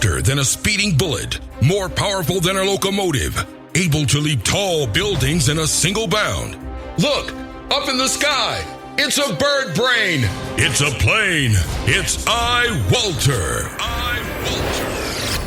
faster than a speeding bullet, more powerful than a locomotive, able to leap tall buildings in a single bound. Look, up in the sky, it's a bird brain, it's a plane, it's iWalter.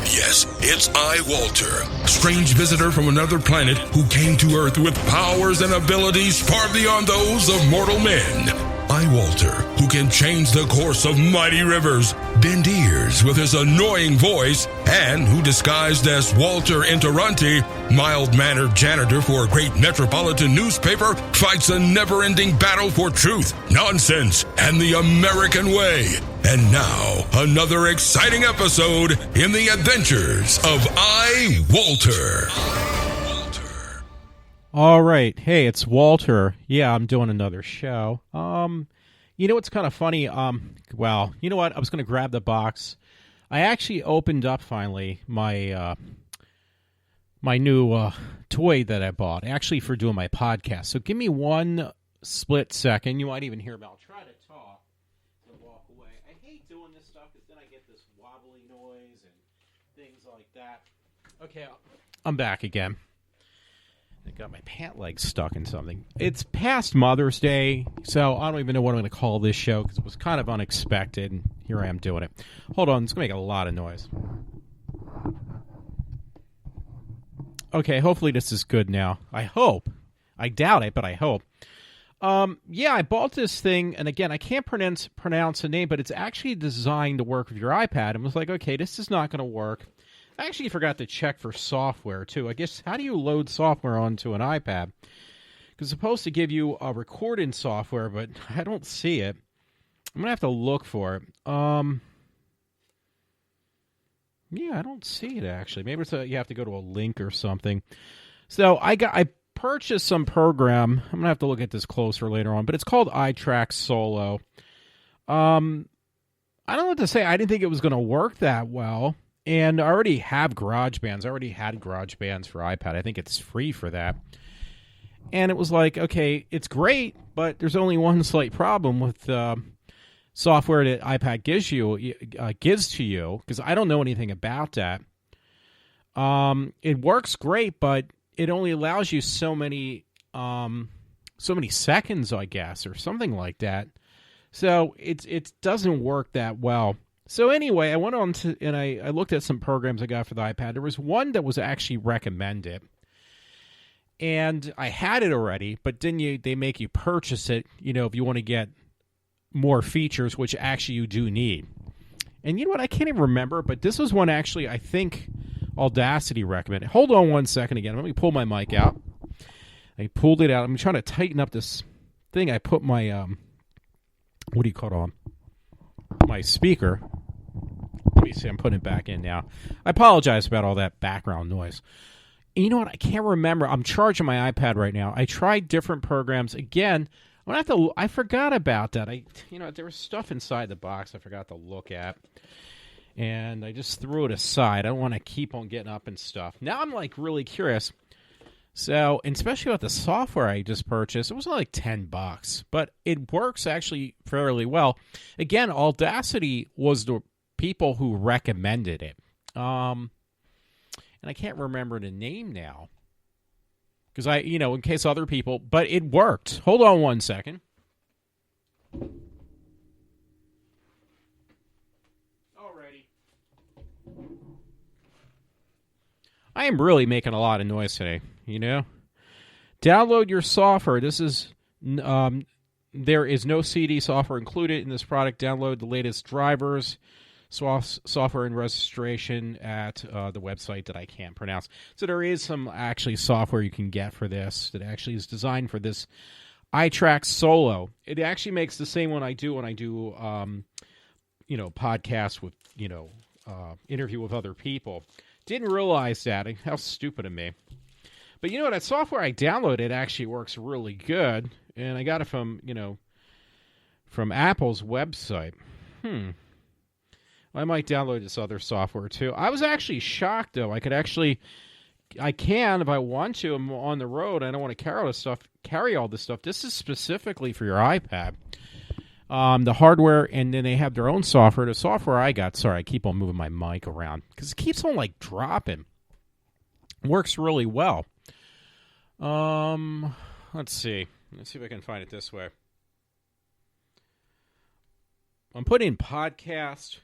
Yes, it's iWalter, strange visitor from another planet who came to Earth with powers and abilities far beyond those of mortal men. iWalter, who can change the course of mighty rivers, bend ears with his annoying voice, and who disguised as Walter Interranti, mild-mannered janitor for a great metropolitan newspaper, fights a never-ending battle for truth, nonsense, and the American way. And now, another exciting episode in the adventures of iWalter. All right. Hey, it's Walter. Yeah, I'm doing another show. You know what's kind of funny? Well, you know what? I was going to grab the box. I actually opened up finally my my new toy that I bought, actually for doing my podcast. So give me one split second. You might even hear me. I'll try to talk and walk away. I hate doing this stuff because then I get this wobbly noise and things like that. Okay, I'm back again. I got my pant leg stuck in something. It's past Mother's Day, so I don't even know what I'm going to call this show because it was kind of unexpected, and here I am doing it. Hold on, it's going to make a lot of noise. Okay, hopefully this is good now. I hope. I doubt it, but I hope. Yeah, I bought this thing, and again, I can't pronounce the name, but it's actually designed to work with your iPad, and was like, okay, this is not going to work. I actually forgot to check for software, too. I guess, how do you load software onto an iPad? Because it's supposed to give you a recording software, but I don't see it. I'm going to have to look for it. Yeah, I don't see it, actually. Maybe you have to go to a link or something. So I purchased some program. I'm going to have to look at this closer later on, but it's called iTrack Solo. I don't know what to say. I didn't think it was going to work that well. And I already have GarageBands. I already had GarageBands for iPad. I think it's free for that. And it was like, okay, it's great, but there's only one slight problem with software that iPad gives to you, because I don't know anything about that. It works great, but it only allows you so many seconds, I guess, or something like that. So it doesn't work that well. So anyway, I went on to, and I looked at some programs I got for the iPad. There was one that was actually recommended, and I had it already, but then they make you purchase it, if you want to get more features, which actually you do need. And you know what? I can't even remember, but this was one actually I think Audacity recommended. Hold on one second again. Let me pull my mic out. I pulled it out. I'm trying to tighten up this thing. I put my, what do you call it on? My speaker. Let me see, I'm putting it back in now. I apologize about all that background noise. And you know what? I can't remember. I'm charging my iPad right now. I tried different programs. Again, I forgot about that. There was stuff inside the box I forgot to look at. And I just threw it aside. I don't want to keep on getting up and stuff. Now I'm really curious. So, and especially about the software I just purchased, it was only like $10, but it works actually fairly well. Again, Audacity was the people who recommended it. And I can't remember the name now. Because in case other people, but it worked. Hold on one second. Alrighty. I am really making a lot of noise today. Download your software. This is there is no CD software included in this product. Download the latest drivers, software and registration at the website that I can't pronounce. So there is some actually software you can get for this that actually is designed for this iTrack Solo. It actually makes the same one I do when I do podcasts with interview with other people. Didn't realize that. How stupid of me. But you know what? That software I downloaded actually works really good, and I got it from Apple's website. I might download this other software too. I was actually shocked though. I can if I want to. I'm on the road. I don't want to carry all this stuff. This is specifically for your iPad. the hardware, and then they have their own software. The software I got, sorry, I keep on moving my mic around because it keeps on like dropping. Works really well. Let's see if I can find it this way. I'm putting in podcast.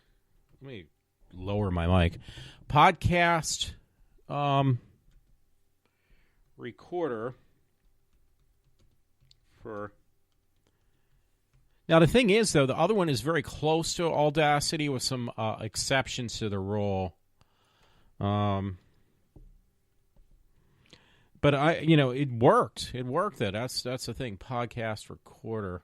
Let me lower my mic. Podcast recorder for. Now, the thing is, though, the other one is very close to Audacity with some exceptions to the rule. But it worked. It worked, though. That's the thing. Podcast recorder.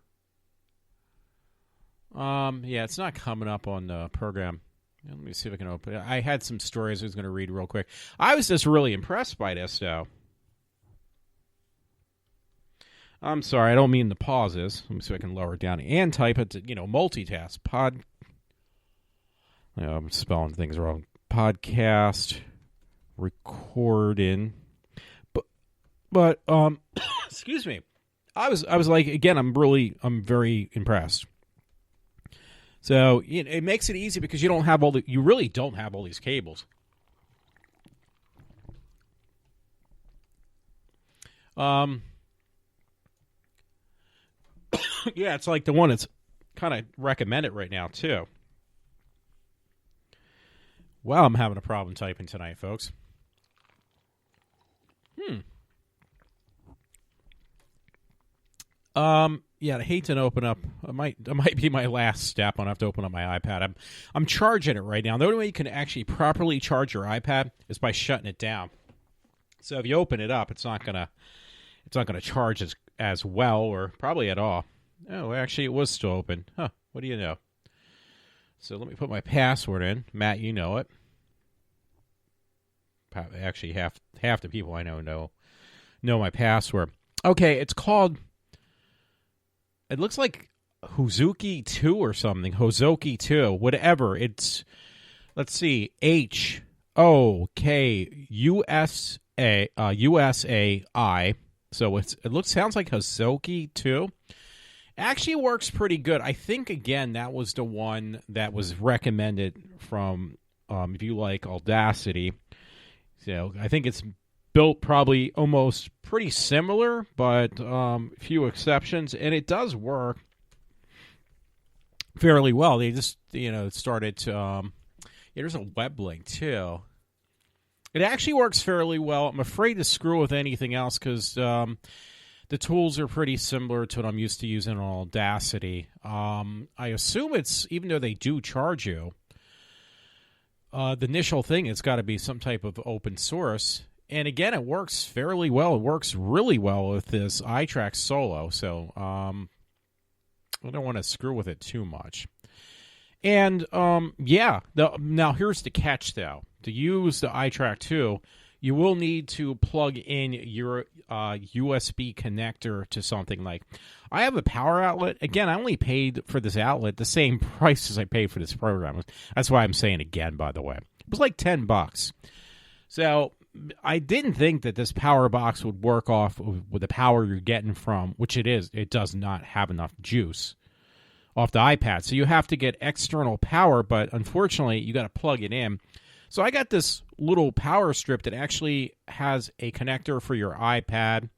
Yeah, it's not coming up on the program. Let me see if I can open it. I had some stories I was going to read real quick. I was just really impressed by this, though. I'm sorry, I don't mean the pauses. Let me see if I can lower it down and type it to, multitask. I'm spelling things wrong. Podcast recording. But excuse me. I was like, again, I'm very impressed. So it makes it easy because you really don't have all these cables. Yeah, it's like the one that's kind of recommended right now, too. Well, I'm having a problem typing tonight, folks. Yeah, I hate to open up. That might be my last step. I have to open up my iPad. I'm charging it right now. The only way you can actually properly charge your iPad is by shutting it down. So if you open it up, it's not gonna charge as well, or probably at all. Oh, actually, it was still open. Huh? What do you know? So let me put my password in. Matt, you know it. Actually, half the people I know my password. Okay, it's called. It looks like Hozuki 2 or something. Hozuki 2, whatever. It's, let's see, HOKUSAI. So sounds like Hozuki 2. Actually works pretty good. I think, again, that was the one that was recommended from, if you like, Audacity. So I think it's built probably almost pretty similar, but few exceptions, and it does work fairly well. They just, started to, there's a web link, too. It actually works fairly well. I'm afraid to screw with anything else because the tools are pretty similar to what I'm used to using on Audacity. I assume even though they do charge you, the initial thing, it's got to be some type of open source. And again, it works fairly well. It works really well with this iTrack Solo. So I don't want to screw with it too much. And now here's the catch, though. To use the iTrack 2, you will need to plug in your USB connector to something like. I have a power outlet. Again, I only paid for this outlet the same price as I paid for this program. That's why I'm saying again, by the way. It was like $10. So I didn't think that this power box would work off with the power you're getting from, which it is. It does not have enough juice off the iPad. So you have to get external power, but unfortunately, you got to plug it in. So I got this little power strip that actually has a connector for your iPad,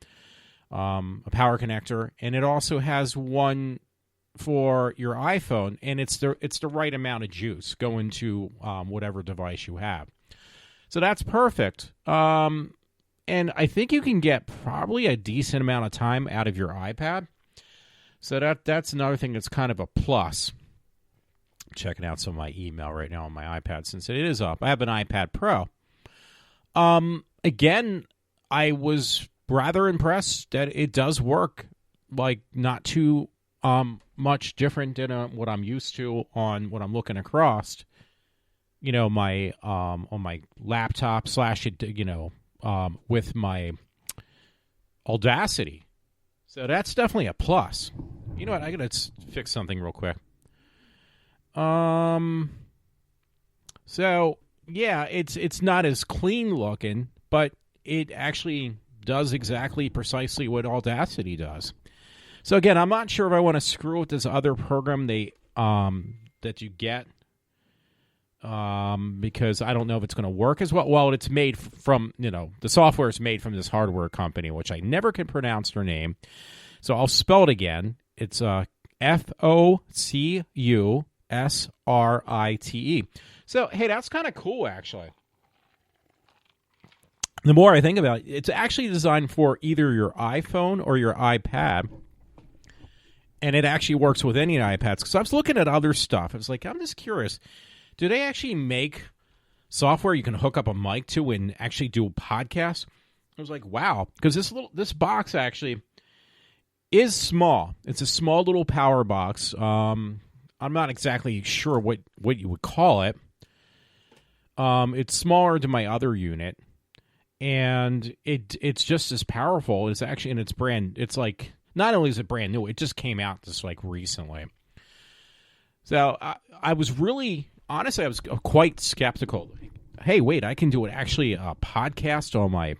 a power connector, and it also has one for your iPhone, and it's the right amount of juice going to whatever device you have. So that's perfect. And I think you can get probably a decent amount of time out of your iPad. So that's another thing that's kind of a plus. I'm checking out some of my email right now on my iPad since it is up. I have an iPad Pro. Again, I was rather impressed that it does work, like not too much different than what I'm used to on what I'm looking across. My on my laptop / with my Audacity. So that's definitely a plus. You know what? I gotta fix something real quick. So yeah, it's not as clean looking, but it actually does exactly precisely what Audacity does. So again, I'm not sure if I want to screw with this other program that you get, because I don't know if it's going to work as well. Well, it's made from, the software is made from this hardware company, which I never can pronounce their name. So I'll spell it again. It's FOCUSRITE. So, hey, that's kind of cool, actually. The more I think about it, it's actually designed for either your iPhone or your iPad. And it actually works with any iPads. Because I was looking at other stuff. I was like, I'm just curious. Do they actually make software you can hook up a mic to and actually do a podcast? I was like, wow. Because this box actually is small. It's a small little power box. I'm not exactly sure what you would call it. It's smaller than my other unit. And it's just as powerful. It's actually, and it's like, not only is it brand new, it just came out just like recently. So I was really, honestly, I was quite skeptical. Hey, wait, I can do it actually a podcast on my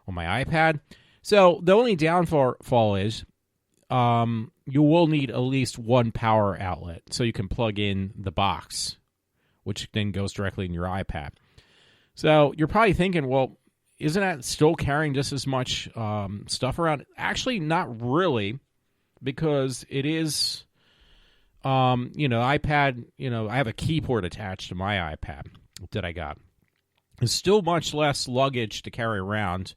iPad. So the only downfall is you will need at least one power outlet so you can plug in the box, which then goes directly in your iPad. So you're probably thinking, well, isn't that still carrying just as much stuff around? Actually, not really, because it is, iPad, I have a keyboard attached to my iPad that I got. It's still much less luggage to carry around,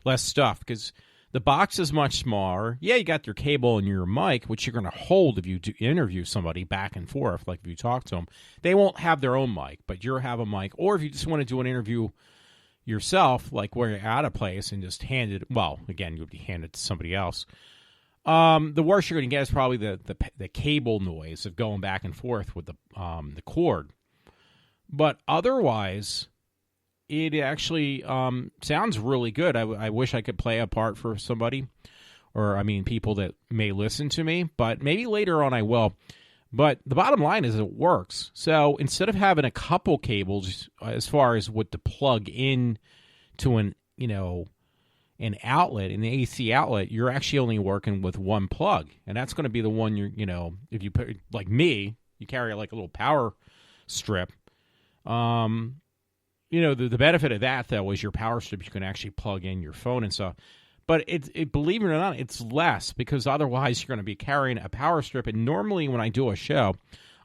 less stuff, because the box is much smaller. Yeah, you got your cable and your mic, which you're going to hold if you do interview somebody back and forth, like if you talk to them. They won't have their own mic, but you'll have a mic. Or if you just want to do an interview yourself, like where you're out of place and just hand it, well, again, you would hand it to somebody else. The worst you're going to get is probably the cable noise of going back and forth with the cord. But otherwise, it actually sounds really good. I wish I could play a part for somebody, or people that may listen to me, but maybe later on I will. But the bottom line is it works. So instead of having a couple cables as far as what to plug in to an outlet, an AC outlet, you're actually only working with one plug. And that's going to be the one if you put, like me, you carry like a little power strip. The benefit of that, though, is your power strip, you can actually plug in your phone and stuff. But believe it or not, it's less, because otherwise you're going to be carrying a power strip. And normally when I do a show,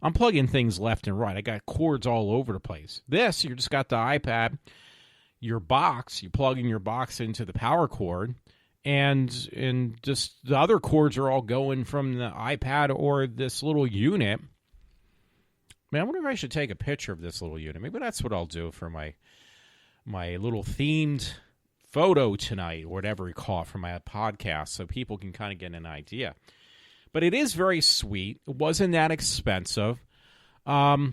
I'm plugging things left and right. I got cords all over the place. This, you just got the iPad, your box, you plug in your box into the power cord, and just the other cords are all going from the iPad or this little unit. Man, I wonder if I should take a picture of this little unit. Maybe that's what I'll do for my little themed photo tonight, or whatever you call it, for my podcast, so people can kind of get an idea. But it is very sweet. It wasn't that expensive. I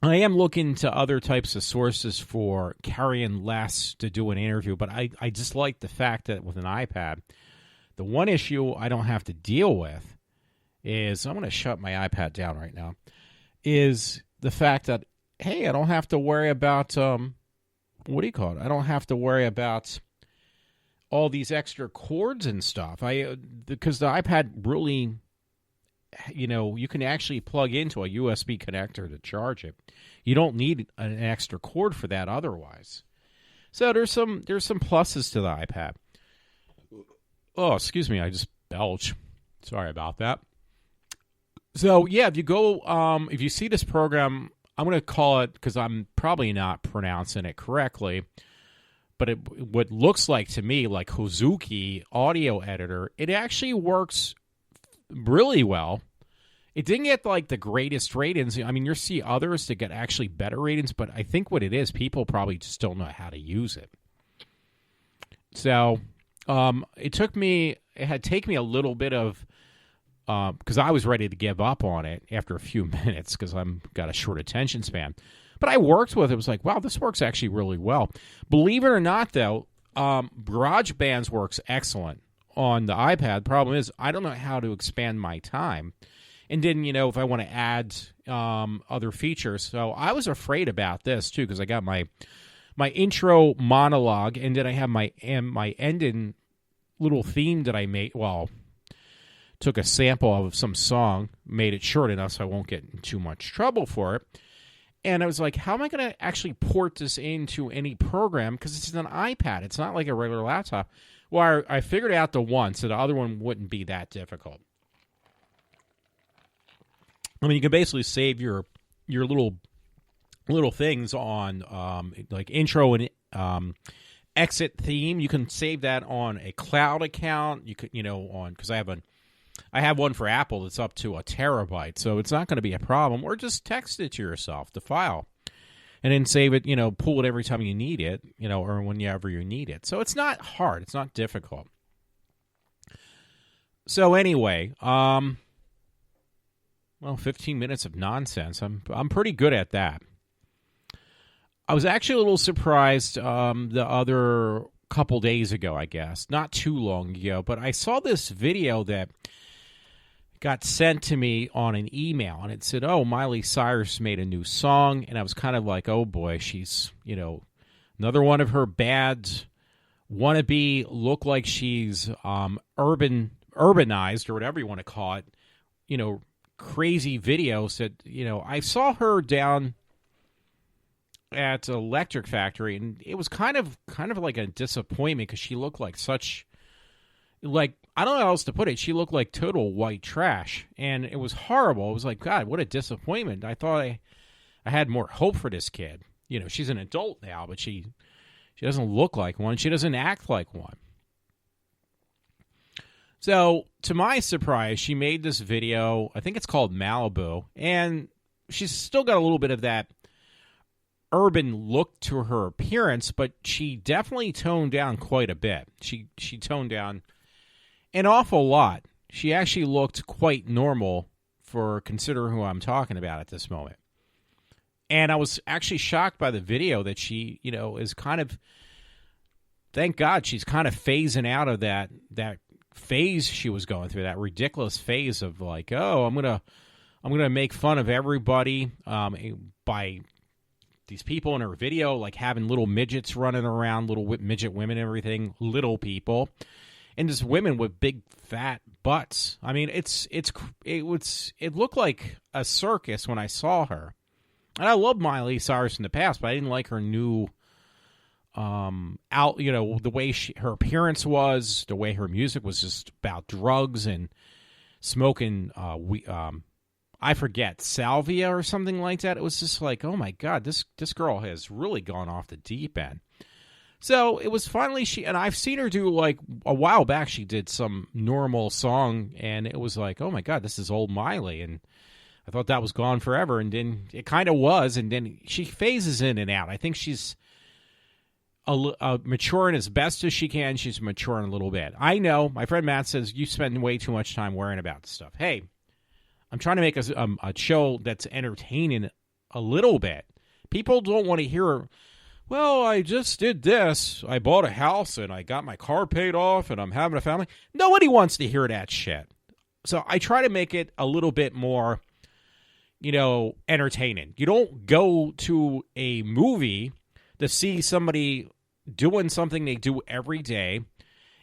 am looking to other types of sources for carrying less to do an interview, but I just like the fact that with an iPad, the one issue I don't have to deal with is, I'm going to shut my iPad down right now, is the fact that, hey, I don't have to worry about what do you call it? I don't have to worry about all these extra cords and stuff. Because the iPad really, you can actually plug into a USB connector to charge it. You don't need an extra cord for that otherwise. So there's some pluses to the iPad. Oh, excuse me, I just belched. Sorry about that. So yeah, if you see this program, I'm going to call it, because I'm probably not pronouncing it correctly, but what looks like to me like Hozuki audio editor, it actually works really well. It didn't get like the greatest ratings. You see others that get actually better ratings, but I think what it is, people probably just don't know how to use it. So it had taken me a little bit of, because I was ready to give up on it after a few minutes, because I've got a short attention span. But I worked with it. It was like, wow, this works actually really well. Believe it or not, though, GarageBand works excellent on the iPad. Problem is, I don't know how to expand my time. And then, if I want to add other features. So I was afraid about this, too, because I got my intro monologue, and then I have my ending little theme that I made. Well, took a sample of some song, made it short enough so I won't get in too much trouble for it. And I was like, how am I going to actually port this into any program? Because it's an iPad. It's not like a regular laptop. Well, I figured out the one, so the other one wouldn't be that difficult. I mean, you can basically save your little things on like intro and exit theme. You can save that on a cloud account. You could, on, because I have one for Apple that's up to 1 terabyte, so it's not going to be a problem. Or just text it to yourself, the file, and then save it, pull it every time you need it, or whenever you need it. So it's not hard. It's not difficult. So anyway, 15 minutes of nonsense. I'm pretty good at that. I was actually a little surprised the other couple days ago, I guess. Not too long ago, but I saw this video that got sent to me on an email, and it said, oh, Miley Cyrus made a new song, and I was kind of like, oh boy, she's, another one of her bad wannabe, look like she's urbanized, or whatever you want to call it, crazy videos that, I saw her down at Electric Factory, and it was kind of like a disappointment because she looked like such, like, I don't know how else to put it. She looked like total white trash, and it was horrible. It was like, God, what a disappointment. I thought I had more hope for this kid. She's an adult now, but she doesn't look like one. She doesn't act like one. So, to my surprise, she made this video. I think it's called Malibu, and she's still got a little bit of that urban look to her appearance, but she definitely toned down quite a bit. She toned down an awful lot. She actually looked quite normal for considering who I'm talking about at this moment. And I was actually shocked by the video that she, is kind of, thank God she's kind of phasing out of that phase she was going through, that ridiculous phase of like, oh, I'm gonna make fun of everybody by these people in her video, like having little midgets running around, little midget women and everything, little people, and just women with big fat butts. I mean, it looked like a circus when I saw her. And I loved Miley Cyrus in the past, but I didn't like her new the way her appearance was, the way her music was just about drugs and smoking I forget, salvia or something like that. It was just like, oh my God, this girl has really gone off the deep end. So it was finally and I've seen her do, like, a while back, she did some normal song, and it was like, oh my God, this is old Miley, and I thought that was gone forever, and then it kind of was, and then she phases in and out. I think she's maturing as best as she can. She's maturing a little bit. I know, my friend Matt says, you spend way too much time worrying about this stuff. Hey, I'm trying to make a show that's entertaining a little bit. People don't want to hear, well, I just did this. I bought a house, and I got my car paid off, and I'm having a family. Nobody wants to hear that shit. So I try to make it a little bit more, entertaining. You don't go to a movie to see somebody doing something they do every day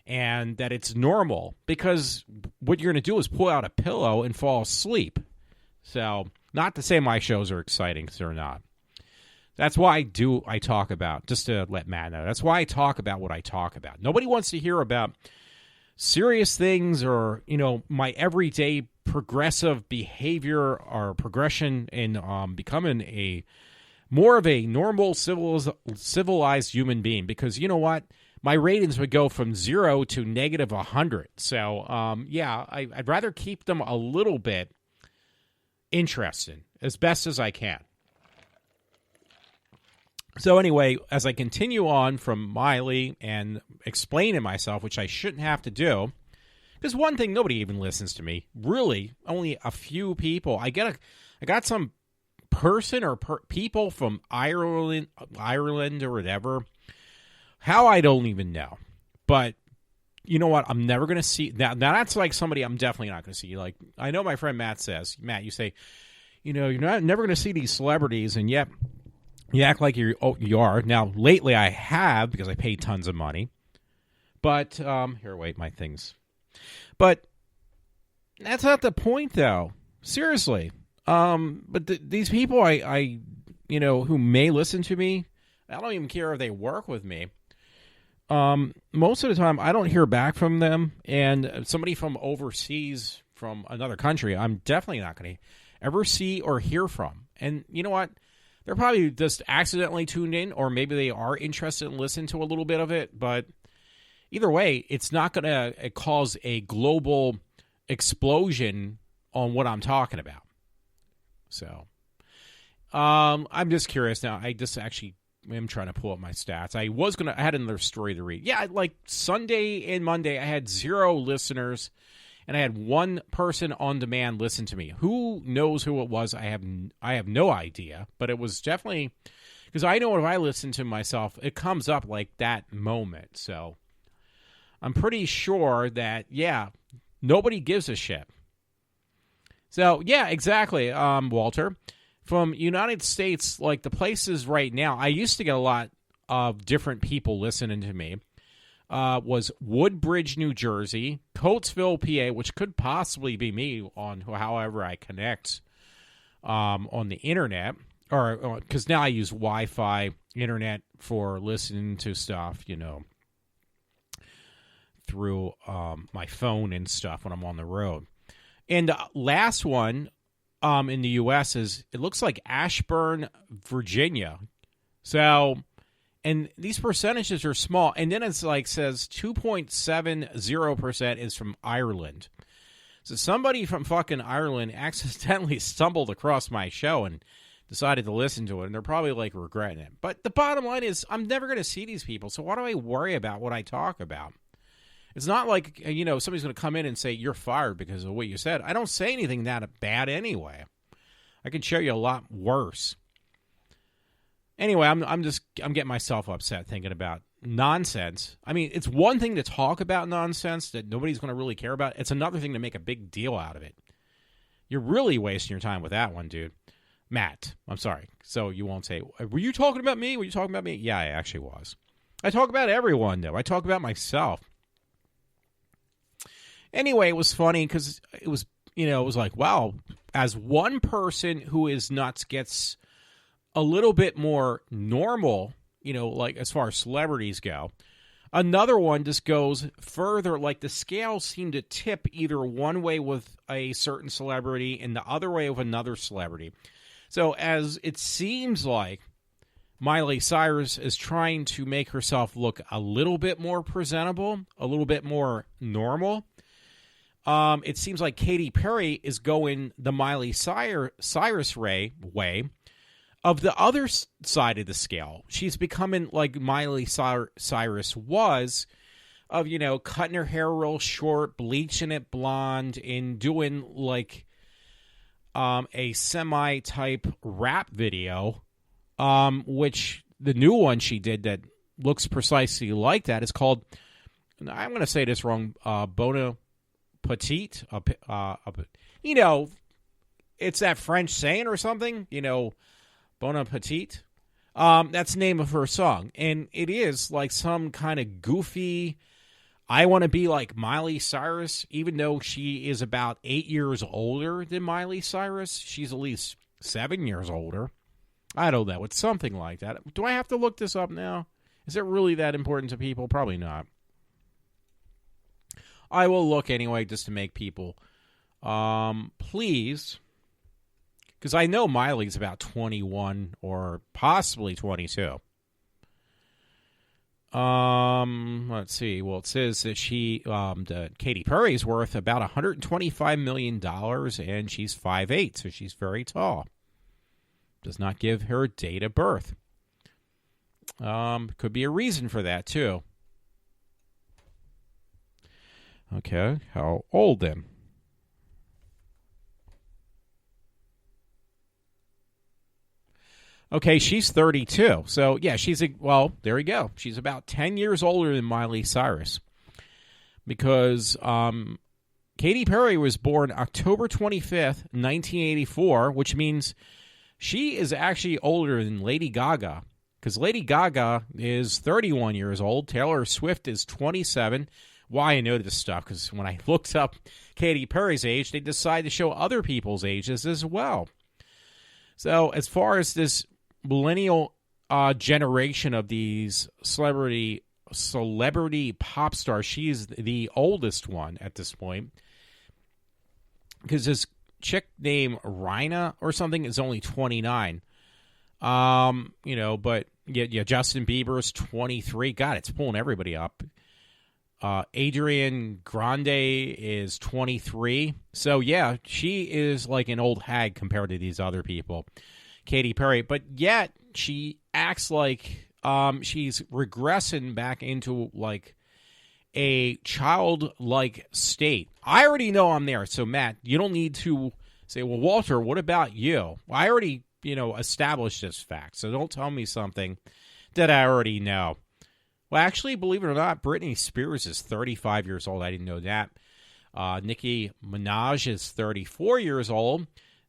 and that it's normal, because what you're going to do is pull out a pillow and fall asleep. So, not to say my shows are exciting, because they're not. That's why I talk about, just to let Matt know, that's why I talk about what I talk about. Nobody wants to hear about serious things or, my everyday progressive behavior or progression in becoming more of a normal, civilized human being. Because you know what? My ratings would go from 0 to negative 100. So, I'd rather keep them a little bit interesting as best as I can. So anyway, as I continue on from Miley and explaining myself, which I shouldn't have to do, because one thing, nobody even listens to me. Really, only a few people. I got some person or people from Ireland or whatever. How, I don't even know. But you know what? I'm never going to see. Now that's like somebody I'm definitely not going to see. Like, I know my friend Matt says, Matt, you say, you're never going to see these celebrities, and yet you act like you are. Now, lately I have, because I pay tons of money. But, here, wait, my things. But That's not the point, though. Seriously. But these people I who may listen to me, I don't even care if they work with me. Most of the time, I don't hear back from them, and somebody from overseas, from another country, I'm definitely not going to ever see or hear from. And you know what? They're probably just accidentally tuned in, or maybe they are interested in listening to a little bit of it. But either way, it's not going to cause a global explosion on what I'm talking about. So, I'm just curious now. I just actually am trying to pull up my stats. I had another story to read. Yeah, like Sunday and Monday, I had 0 listeners, and I had 1 person on demand listen to me. Who knows who it was? I have no idea, but it was definitely, because I know if I listen to myself, it comes up like that moment. So I'm pretty sure that, yeah, nobody gives a shit. So, yeah, exactly, Walter. From United States, like the places right now, I used to get a lot of different people listening to me. Was Woodbridge, New Jersey, Coatesville, PA, which could possibly be me on however I connect on the internet, or because now I use Wi-Fi internet for listening to stuff, through my phone and stuff when I'm on the road. And the last one in the U.S. is, it looks like Ashburn, Virginia. So, and these percentages are small. And then it's like says 2.70% is from Ireland. So somebody from fucking Ireland accidentally stumbled across my show and decided to listen to it. And they're probably like regretting it. But the bottom line is, I'm never going to see these people. So why do I worry about what I talk about? It's not like, somebody's going to come in and say, you're fired because of what you said. I don't say anything that bad anyway. I can show you a lot worse. Anyway, I'm getting myself upset thinking about nonsense. I mean, it's one thing to talk about nonsense that nobody's going to really care about. It's another thing to make a big deal out of it. You're really wasting your time with that one, dude. Matt, I'm sorry. So you won't say, were you talking about me? Were you talking about me? Yeah, I actually was. I talk about everyone, though. I talk about myself. Anyway, it was funny because it was like, wow, as one person who is nuts gets a little bit more normal, like as far as celebrities go, another one just goes further. Like the scales seem to tip either one way with a certain celebrity and the other way with another celebrity. So as it seems like Miley Cyrus is trying to make herself look a little bit more presentable, a little bit more normal. It seems like Katy Perry is going the Miley Cyrus way of the other side of the scale. She's becoming like Miley Cyrus was, of, cutting her hair real short, bleaching it blonde, and doing like a semi-type rap video, which the new one she did that looks precisely like that is called, I'm going to say this wrong, Bona Petite, it's that French saying or something, Bon Appetit. That's the name of her song, and it is like some kind of goofy, I want to be like Miley Cyrus, even though she is about 8 years older than Miley Cyrus. She's at least 7 years older. I don't know. It's something like that. Do I have to look this up now? Is it really that important to people? Probably not. I will look anyway just to make people please, because I know Miley's about 21 or possibly 22. Let's see. Well, it says that Katy Perry's worth about $125 million, and she's 5'8", so she's very tall. Does not give her date of birth. Could be a reason for that, too. Okay, how old then? Okay, she's 32. So, yeah, there we go. She's about 10 years older than Miley Cyrus. Because Katy Perry was born October 25th, 1984, which means she is actually older than Lady Gaga. Because Lady Gaga is 31 years old. Taylor Swift is 27. why I know this stuff, because when I looked up Katy Perry's age, they decided to show other people's ages as well. So as far as this millennial generation of these celebrity pop stars, she's the oldest one at this point. Because this chick named Rina or something is only 29. But yeah, Justin Bieber's 23. God, it's pulling everybody up. Adrian Grande is 23. So yeah, she is like an old hag compared to these other people. Katy Perry, but yet she acts like she's regressing back into like a childlike state. I already know I'm there. So Matt, you don't need to say, well, Walter, what about you? Well, I already, established this fact. So don't tell me something that I already know. Well, actually, believe it or not, Britney Spears is 35 years old. I didn't know that. Nicki Minaj is 34 years old.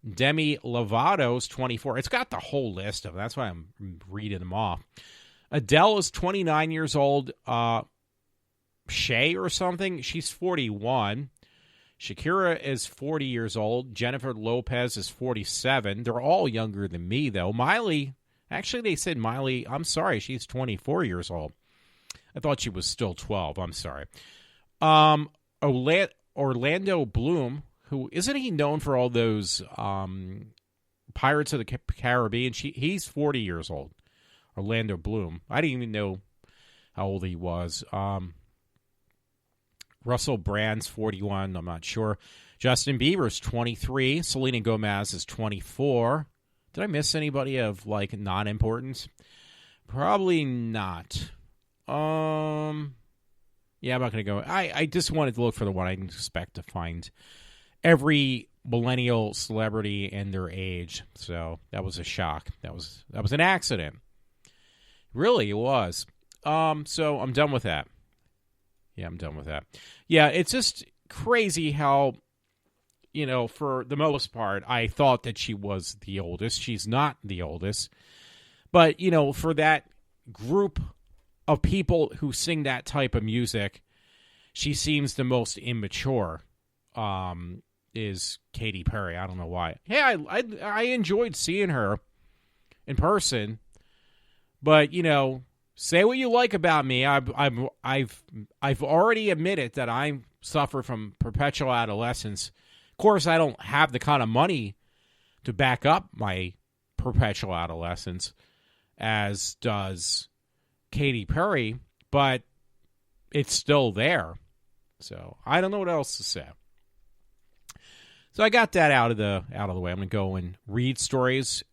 Demi Lovato's 24. It's got the whole list of them. That's why I'm reading them off. Adele is 29 years old. Shay or something, she's 41. Shakira is 40 years old. Jennifer Lopez is 47. They're all younger than me, though. Miley, actually, they said Miley, I'm sorry, she's 24 years old. I thought she was still 12. I'm sorry. Orlando Bloom, who isn't he known for all those Pirates of the Caribbean? He's 40 years old. Orlando Bloom. I didn't even know how old he was. Russell Brand's 41. I'm not sure. Justin Bieber's 23. Selena Gomez is 24. Did I miss anybody of like non-importance? Probably not. Yeah, I'm not going to go. I just wanted to look for the one I didn't expect to find every millennial celebrity and their age. So that was a shock. That was an accident. Really, it was. So I'm done with that. Yeah, I'm done with that. Yeah, it's just crazy how, for the most part, I thought that she was the oldest. She's not the oldest. But, for that group of people who sing that type of music, she seems the most immature, is Katy Perry. I don't know why. Hey, I enjoyed seeing her in person, but, say what you like about me. I've already admitted that I suffer from perpetual adolescence. Of course, I don't have the kind of money to back up my perpetual adolescence as does Katy Perry, but it's still there. So I don't know what else to say. So I got that out of the way. I'm going to go and read stories,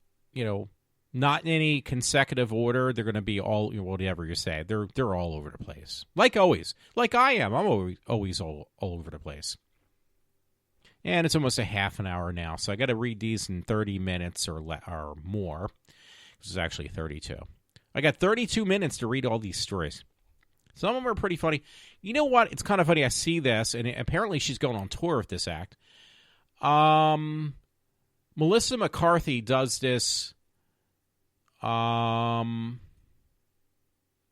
not in any consecutive order. They're going to be all, whatever you say. They're all over the place. Like always. Like I am. I'm always all over the place. And it's almost a half an hour now, so I got to read these in 30 minutes or more. This is actually 32. I got 32 minutes to read all these stories. Some of them are pretty funny. You know what? It's kind of funny. I see this, and apparently she's going on tour with this act. Melissa McCarthy does this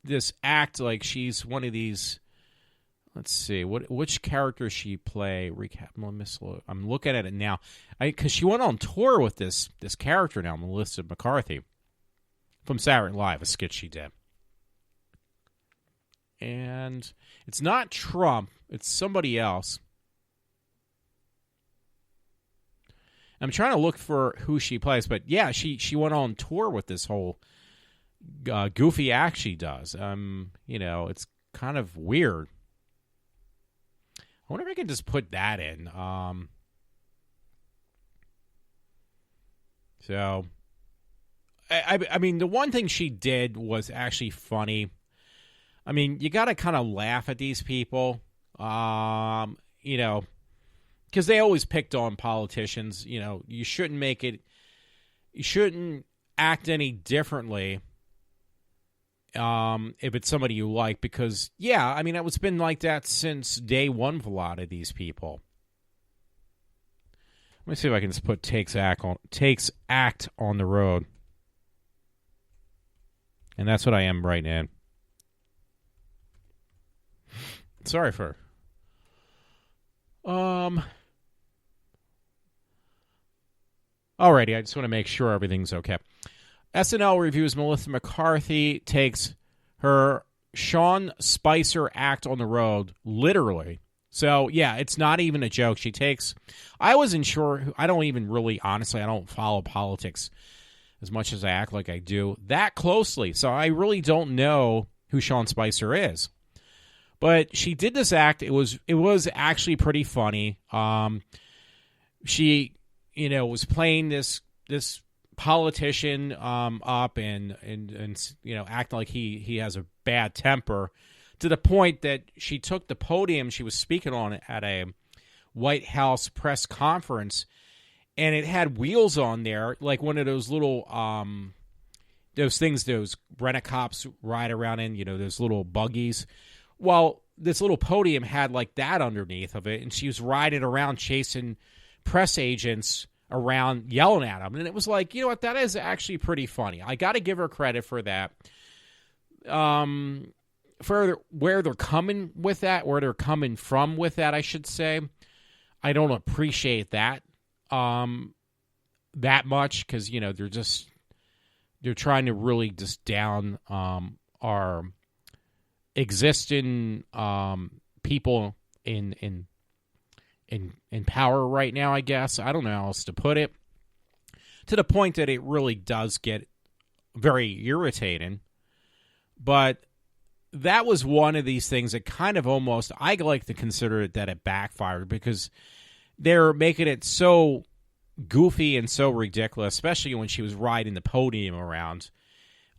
this act like she's one of these. Let's see which character she play. Recap. I'm looking at it now, because she went on tour with this character now, Melissa McCarthy, from Saturday Night Live, a skit she did. And it's not Trump; it's somebody else. I'm trying to look for who she plays, but yeah, she went on tour with this whole goofy act she does. It's kind of weird. I wonder if I can just put that in. So, I mean, the one thing she did was actually funny. I mean, you got to kind of laugh at these people, because they always picked on politicians. You shouldn't act any differently if it's somebody you like, because, yeah, I mean, it's been like that since day one for a lot of these people. Let me see if I can just put takes act on the road. And that's what I am right now. Sorry for Alrighty, I just want to make sure everything's okay. SNL reviews Melissa McCarthy takes her Sean Spicer act on the road literally. So, yeah, it's not even a joke. I wasn't sure. I don't even really, honestly, I don't follow politics as much as I act like I do that closely. So I really don't know who Sean Spicer is. But she did this act. It was actually pretty funny. She, was playing this politician up and acting like he has a bad temper, to the point that she took the podium she was speaking on at a White House press conference, and it had wheels on there, like one of those little those things those rent-a-cops ride around in, those little buggies. Well, this little podium had like that underneath of it, and she was riding around chasing press agents around, yelling at them. And it was like, you know what, that is actually pretty funny. I got to give her credit for that. For where they're coming with that, where they're coming from with that, I should say. I don't appreciate that that much, because, they're trying to really just down our existing people in power right now, I guess. I don't know how else to put it. To the point that it really does get very irritating. But that was one of these things that kind of almost, I like to consider it that it backfired, because they're making it so goofy and so ridiculous, especially when she was riding the podium around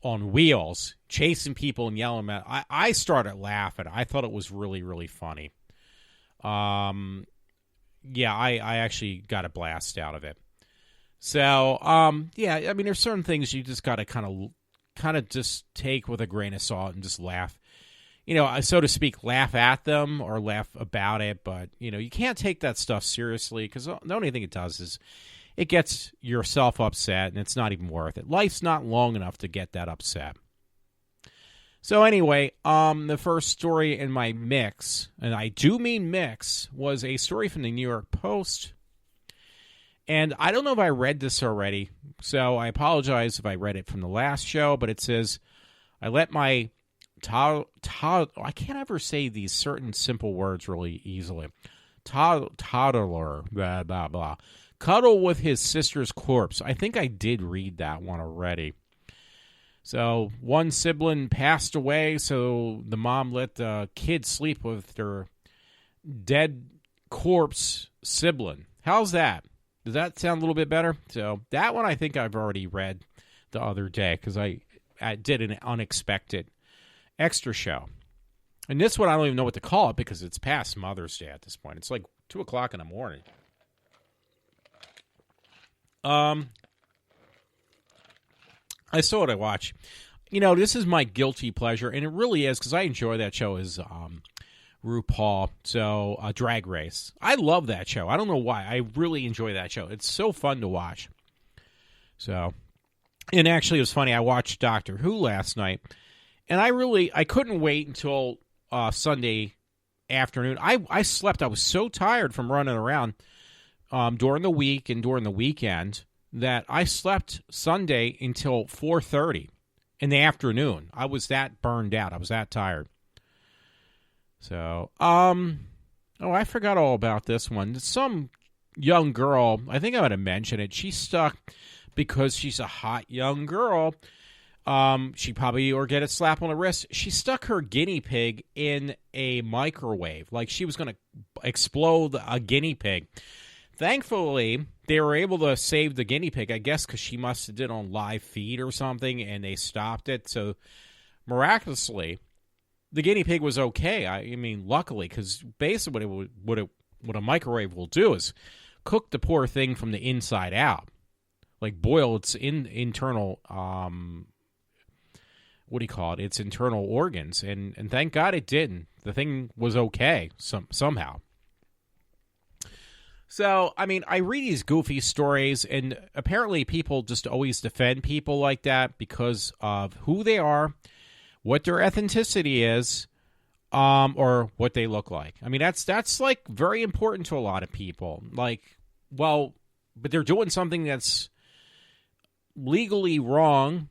on wheels, chasing people and yelling at. I started laughing. I thought it was really, really funny. Yeah, I actually got a blast out of it. So, yeah, I mean, there's certain things you just got to kind of just take with a grain of salt and just laugh, so to speak, laugh at them or laugh about it. But, you can't take that stuff seriously, because the only thing it does is it gets yourself upset, and it's not even worth it. Life's not long enough to get that upset. So anyway, the first story in my mix, and I do mean mix, was a story from the New York Post. And I don't know if I read this already, so I apologize if I read it from the last show, but it says, I let my I can't ever say these certain simple words really easily. Toddler, blah, blah, blah. Cuddle with his sister's corpse. I think I did read that one already. So one sibling passed away, so the mom let the kid sleep with their dead corpse sibling. How's that? Does that sound a little bit better? So that one I think I've already read the other day, because I did an unexpected extra show. And this one I don't even know what to call it, because it's past Mother's Day at this point. It's like 2 o'clock in the morning. I saw what I watch. This is my guilty pleasure, and it really is, because I enjoy that show, is RuPaul, so Drag Race. I love that show. I don't know why. I really enjoy that show. It's so fun to watch. So, and actually it was funny, I watched Doctor Who last night, and I couldn't wait until Sunday afternoon. I slept. I was so tired from running around during the week and during the weekend that I slept Sunday until 4:30 in the afternoon. I was that burned out. I was that tired. So, I forgot all about this one. Some young girl, I think I would have mentioned it, she's stuck because she's a hot young girl. She probably, or get a slap on the wrist, she stuck her guinea pig in a microwave, like she was going to explode a guinea pig. Thankfully, they were able to save the guinea pig, I guess because she must have did on live feed or something, and they stopped it. So, miraculously, the guinea pig was okay. I mean, luckily, because basically what a microwave will do is cook the poor thing from the inside out, like boil its internal what do you call it? Its internal organs, and thank God it didn't. The thing was okay somehow. So, I mean, I read these goofy stories, and apparently people just always defend people like that because of who they are, what their ethnicity is, or what they look like. I mean, that's like very important to a lot of people. Like, well, but they're doing something that's legally wrong,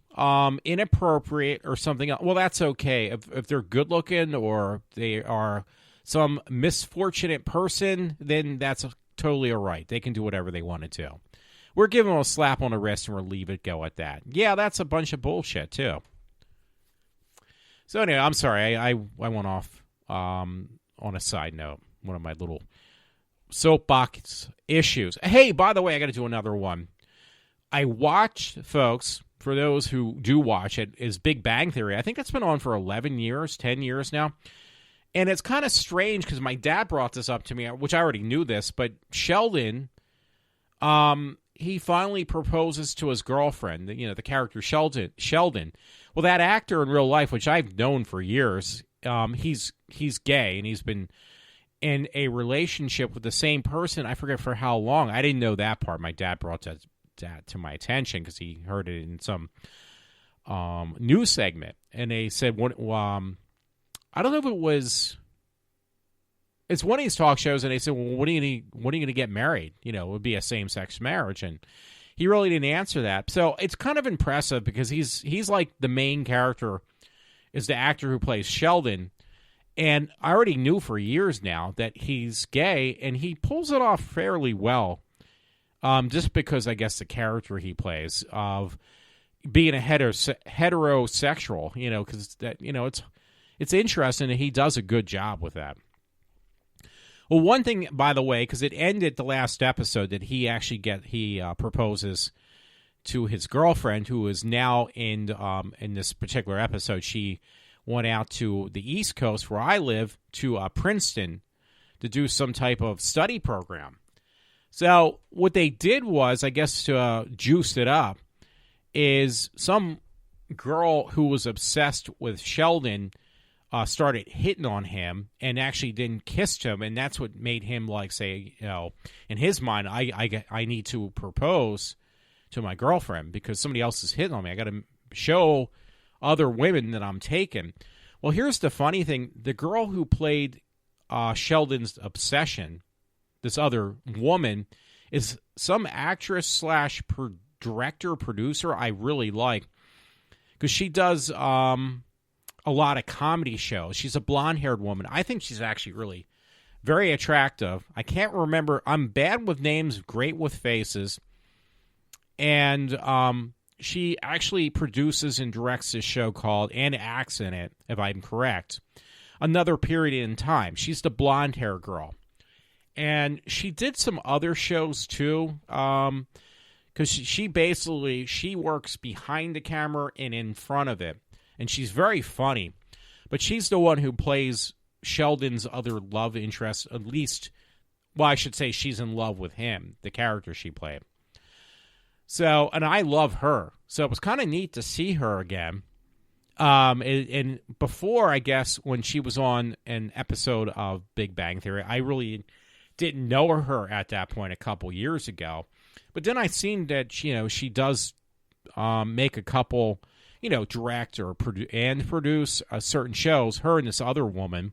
inappropriate, or something else. Well, that's okay. If they're good looking or they are some misfortunate person, then that's totally all right. They can do whatever they want to do. We're giving them a slap on the wrist and we'll leave it go at that. Yeah, that's a bunch of bullshit, too. So anyway, I'm sorry. I went off on a side note. One of my little soapbox issues. Hey, by the way, I got to do another one. I watched, folks, for those who do watch it, is Big Bang Theory. I think that's been on for 11 years, 10 years now. And it's kind of strange because my dad brought this up to me, which I already knew this, but Sheldon, he finally proposes to his girlfriend, the character Sheldon. Well, that actor in real life, which I've known for years, he's gay, and he's been in a relationship with the same person. I forget for how long. I didn't know that part. My dad brought that to my attention because he heard it in some news segment, and they said, I don't know if it was. It's one of these talk shows, and they said, "Well, when are you going to get married? It would be a same-sex marriage." And he really didn't answer that. So it's kind of impressive because he's like the main character, is the actor who plays Sheldon, and I already knew for years now that he's gay, and he pulls it off fairly well. Just because I guess the character he plays of being a heterosexual, because that it's interesting that he does a good job with that. Well, one thing, by the way, because it ended the last episode that he proposes to his girlfriend, who is now in this particular episode. She went out to the East Coast where I live, to Princeton, to do some type of study program. So what they did was, I guess to juice it up, is some girl who was obsessed with Sheldon started hitting on him and actually didn't kiss him, and that's what made him say, in his mind, I need to propose to my girlfriend because somebody else is hitting on me. I got to show other women that I'm taken. Well, here's the funny thing: the girl who played Sheldon's obsession, this other woman, is some actress / director, producer I really like, because she does a lot of comedy shows. She's a blonde-haired woman. I think she's actually really very attractive. I can't remember. I'm bad with names, great with faces. And she actually produces and directs this show called, and acts in it, if I'm correct, Another Period in Time. She's the blonde-haired girl. And she did some other shows, too, because she works behind the camera and in front of it. And she's very funny. But she's the one who plays Sheldon's other love interest, at least, well, I should say she's in love with him, the character she played. So, and I love her. So it was kind of neat to see her again. And before, I guess, when she was on an episode of Big Bang Theory, I really didn't know her at that point a couple years ago. But then I seen that, she does make a couple, direct or produce certain shows, her and this other woman.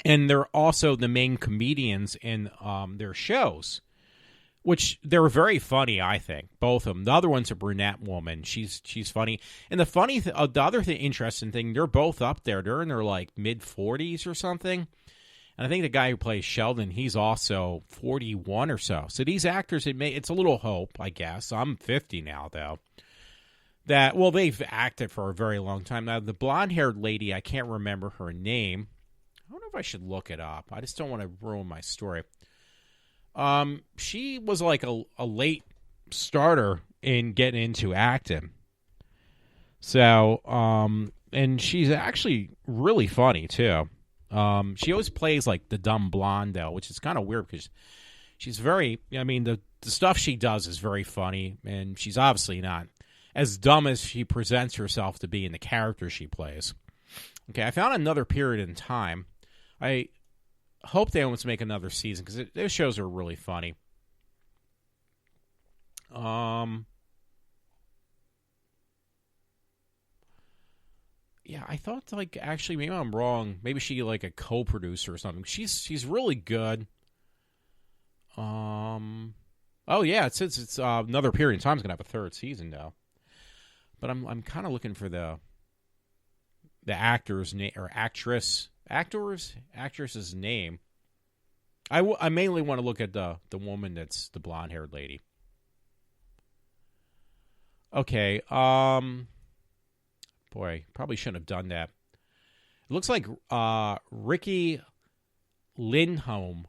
And they're also the main comedians in their shows, which they're very funny, I think, both of them. The other one's a brunette woman. She's funny. And the other interesting thing, they're both up there. They're in their mid-40s or something. And I think the guy who plays Sheldon, he's also 41 or so. So these actors, it's a little hope, I guess. I'm 50 now, though. They've acted for a very long time. Now, the blonde-haired lady, I can't remember her name. I don't know if I should look it up. I just don't want to ruin my story. She was a late starter in getting into acting. So, and she's actually really funny, too. She always plays the dumb blonde, though, which is kind of weird because she's the stuff she does is very funny, and she's obviously not as dumb as she presents herself to be in the character she plays. Okay, I found Another Period in Time. I hope they want to make another season because those shows are really funny. Yeah, I thought like actually maybe I'm wrong. Maybe she like a co-producer or something. She's really good. Oh yeah, it says it's another period of time is gonna have a third season now. But I'm kind of looking for the actor's name or actress's name. I mainly want to look at the woman that's the blonde haired lady. Okay. Boy, probably shouldn't have done that. It looks like Ricky Lindholm.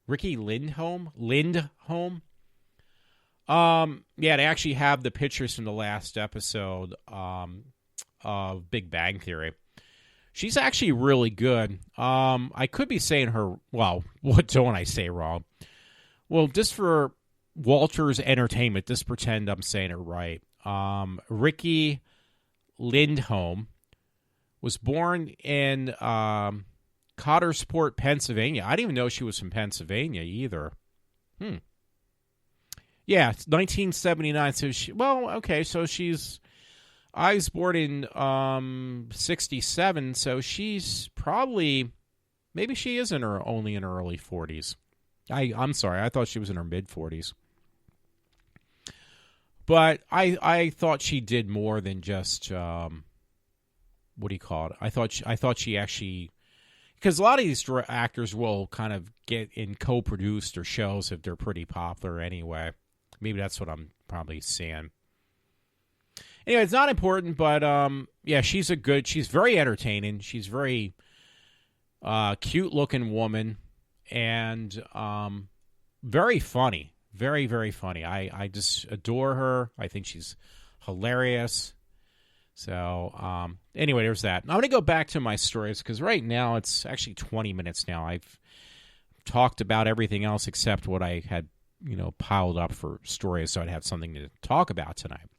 Lindholm. Yeah, they actually have the pictures from the last episode of Big Bang Theory. She's actually really good. I could be saying her, well, what don't I say wrong? Well, just for Walter's entertainment, just pretend I'm saying it right. Ricky Lindholm was born in Cottersport, Pennsylvania. I didn't even know she was from Pennsylvania either. Yeah, it's 1979. So I was born in 67, so she's probably, maybe she is only in her early 40s. I'm sorry, I thought she was in her mid 40s. But I thought she did more than just what do you call it? I thought she actually, because a lot of these actors will kind of get in co-produced or shows if they're pretty popular anyway. Maybe that's what I'm probably saying. Anyway, it's not important, but yeah, she's very entertaining. She's very cute-looking woman and very funny. Very, very funny. I just adore her. I think she's hilarious. So, anyway, there's that. I'm going to go back to my stories because right now it's actually 20 minutes now. I've talked about everything else except what I had, piled up for stories, so I'd have something to talk about tonight.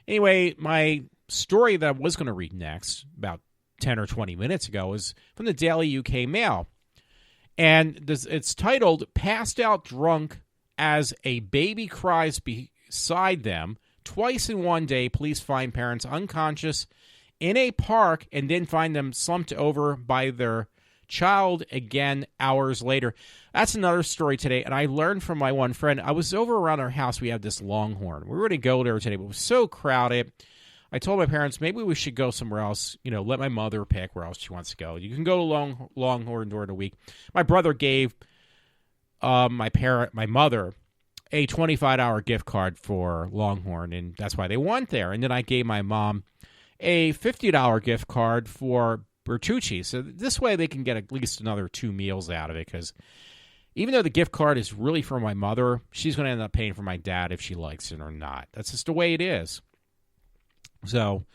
Anyway, my story that I was going to read next, about 10 or 20 minutes ago, is from the Daily UK Mail. And it's titled, Passed Out Drunk as a Baby Cries Beside Them. Twice in one day, police find parents unconscious in a park and then find them slumped over by their child again hours later. That's another story today, and I learned from my one friend. I was over around our house. We have this Longhorn. We were going to go there today, but it was so crowded. I told my parents, maybe we should go somewhere else. Let my mother pick where else she wants to go. You can go to Longhorn during the week. My brother gave my mother, a $25 gift card for Longhorn, and that's why they went there. And then I gave my mom a $50 gift card for Bertucci. So this way they can get at least another 2 meals out of it, because even though the gift card is really for my mother, she's going to end up paying for my dad if she likes it or not. That's just the way it is. So,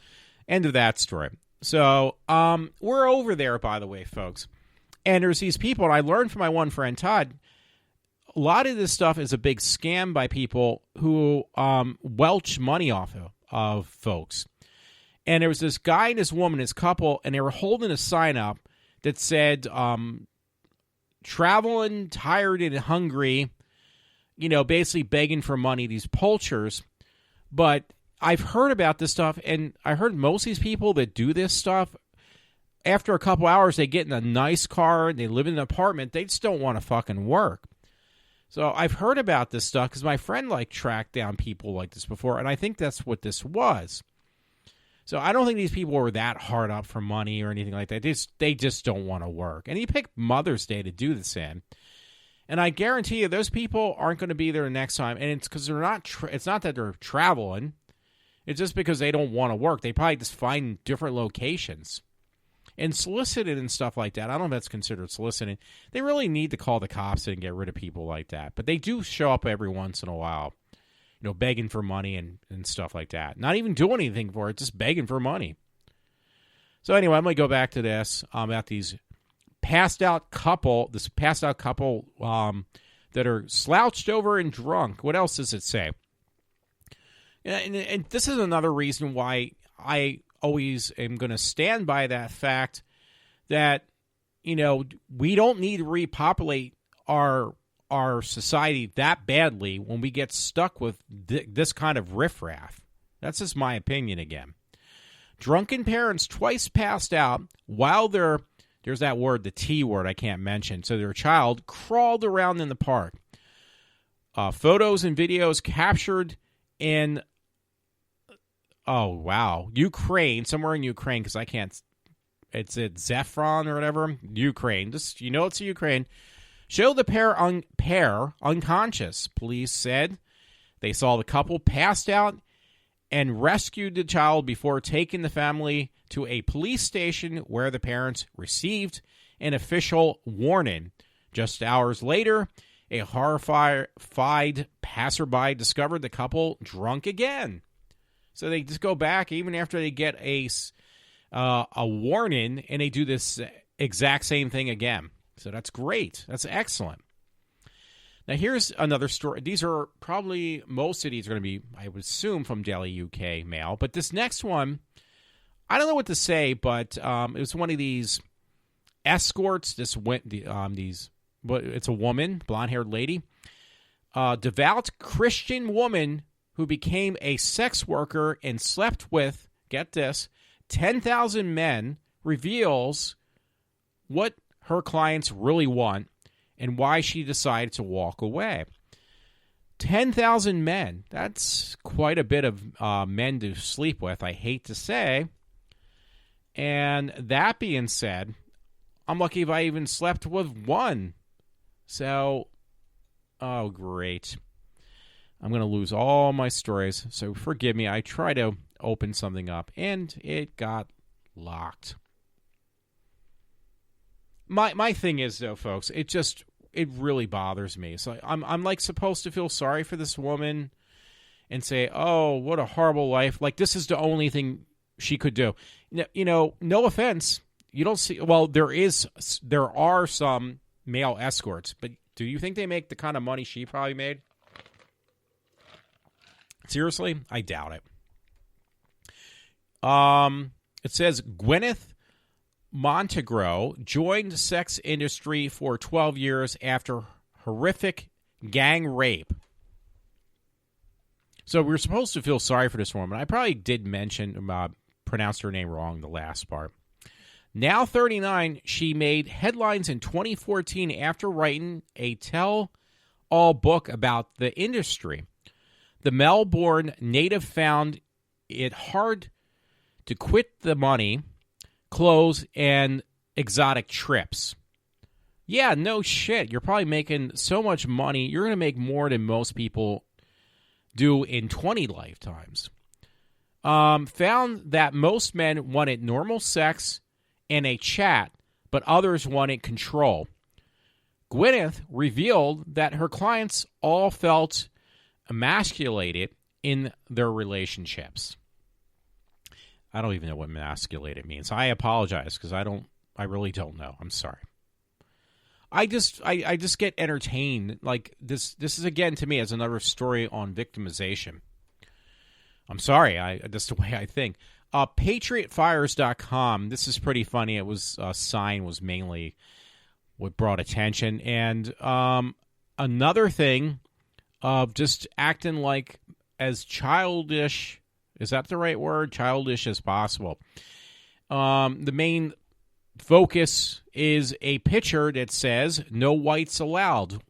end of that story. So, we're over there, by the way, folks. And there's these people, and I learned from my one friend, Todd, a lot of this stuff is a big scam by people who welch money off of folks. And there was this guy and this woman, this couple, and they were holding a sign up that said, traveling, tired, and hungry, basically begging for money, these poachers. But I've heard about this stuff, and I heard most of these people that do this stuff, after a couple hours, they get in a nice car, and they live in an apartment, they just don't want to fucking work. So I've heard about this stuff because my friend tracked down people like this before, and I think that's what this was. So I don't think these people were that hard up for money or anything like that. They just don't want to work. And he picked Mother's Day to do this in. And I guarantee you those people aren't going to be there next time. And it's because they're not. It's not that they're traveling. It's just because they don't want to work. They probably just find different locations. And solicited and stuff like that, I don't know if that's considered soliciting. They really need to call the cops and get rid of people like that. But they do show up every once in a while, begging for money and stuff like that. Not even doing anything for it, just begging for money. So anyway, I'm going to go back to this about these passed out couple that are slouched over and drunk. What else does it say? And this is another reason why I always am going to stand by that fact that, we don't need to repopulate our society that badly when we get stuck with this kind of riffraff. That's just my opinion again. Drunken parents twice passed out while there's that word, the T word I can't mention, so their child crawled around in the park. Photos and videos captured in, Ukraine, somewhere in Ukraine, because I can't, it's at Zephron or whatever, Ukraine, just, it's Ukraine, show the pair unconscious. Police said they saw the couple passed out and rescued the child before taking the family to a police station where the parents received an official warning. Just hours later, a horrified passerby discovered the couple drunk again. So they just go back even after they get a warning, and they do this exact same thing again. So that's great. That's excellent. Now here's another story. These are probably, most of these are going to be, I would assume, from Daily UK Mail. But this next one, I don't know what to say, but it was one of these escorts. It's a woman, blonde-haired lady, devout Christian woman who became a sex worker and slept with, get this, 10,000 men, reveals what her clients really want and why she decided to walk away. 10,000 men. That's quite a bit of men to sleep with, I hate to say. And that being said, I'm lucky if I even slept with one. So, oh, great. I'm going to lose all my stories, so forgive me. I tried to open something up, and it got locked. My thing is, though, folks, it really bothers me. So I'm like supposed to feel sorry for this woman and say, oh, what a horrible life. Like, this is the only thing she could do. No offense. You don't see, well, there are some male escorts, but do you think they make the kind of money she probably made? Seriously? I doubt it. It says Gwyneth Montegro joined the sex industry for 12 years after horrific gang rape. So we're supposed to feel sorry for this woman. I probably did pronounced her name wrong, the last part. Now 39, she made headlines in 2014 after writing a tell-all book about the industry. The Melbourne native found it hard to quit the money, clothes, and exotic trips. Yeah, no shit. You're probably making so much money. You're going to make more than most people do in 20 lifetimes. Found that most men wanted normal sex and a chat, but others wanted control. Gwyneth revealed that her clients all felt emasculated in their relationships. I don't even know what emasculated means. I apologize because I really don't know. I'm sorry. I just get entertained. Like this is again to me as another story on victimization. I'm sorry. That's the way I think. PatriotFires.com. This is pretty funny. It was sign was mainly what brought attention, and another thing of just acting like as childish. Is that the right word? Childish as possible. The main focus is a picture that says, "No whites allowed."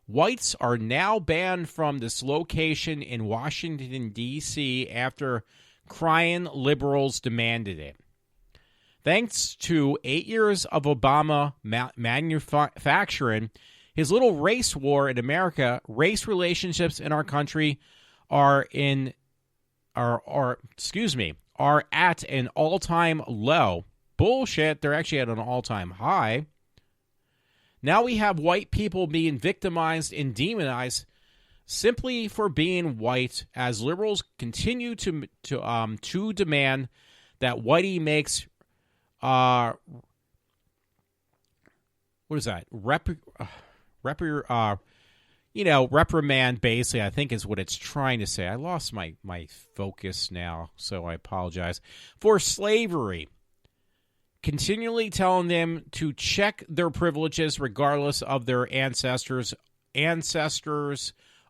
Whites are now banned from this location in Washington, D.C. after crying liberals demanded it. Thanks to 8 years of Obama manufacturing his little race war in America, race relationships in our country are at an all-time low. Bullshit, they're actually at an all-time high. Now we have white people being victimized and demonized simply for being white, as liberals continue to demand that whitey makes reprimand, basically, I think is what it's trying to say. I lost my focus now, so I apologize. For slavery. Continually telling them to check their privileges regardless of their ancestors'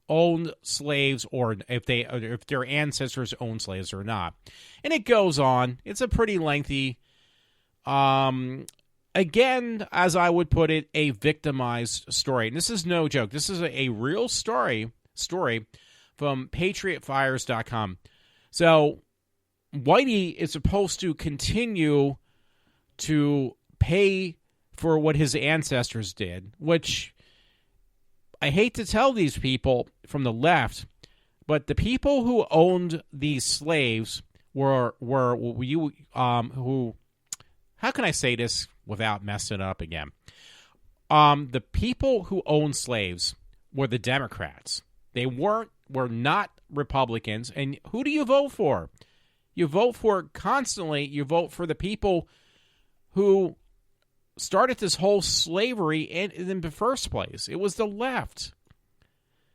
owned slaves or if their ancestors owned slaves or not. And it goes on. It's a pretty lengthy, again, as I would put it, a victimized story. And this is no joke. This is a real story from PatriotFires.com. So Whitey is supposed to continue to pay for what his ancestors did, which I hate to tell these people from the left, but the people who owned these slaves were who, how can I say this without messing up again? The people who owned slaves were the Democrats. They were not Republicans. And who do you vote for? You vote for constantly. You vote for the people who started this whole slavery in the first place. It was the left.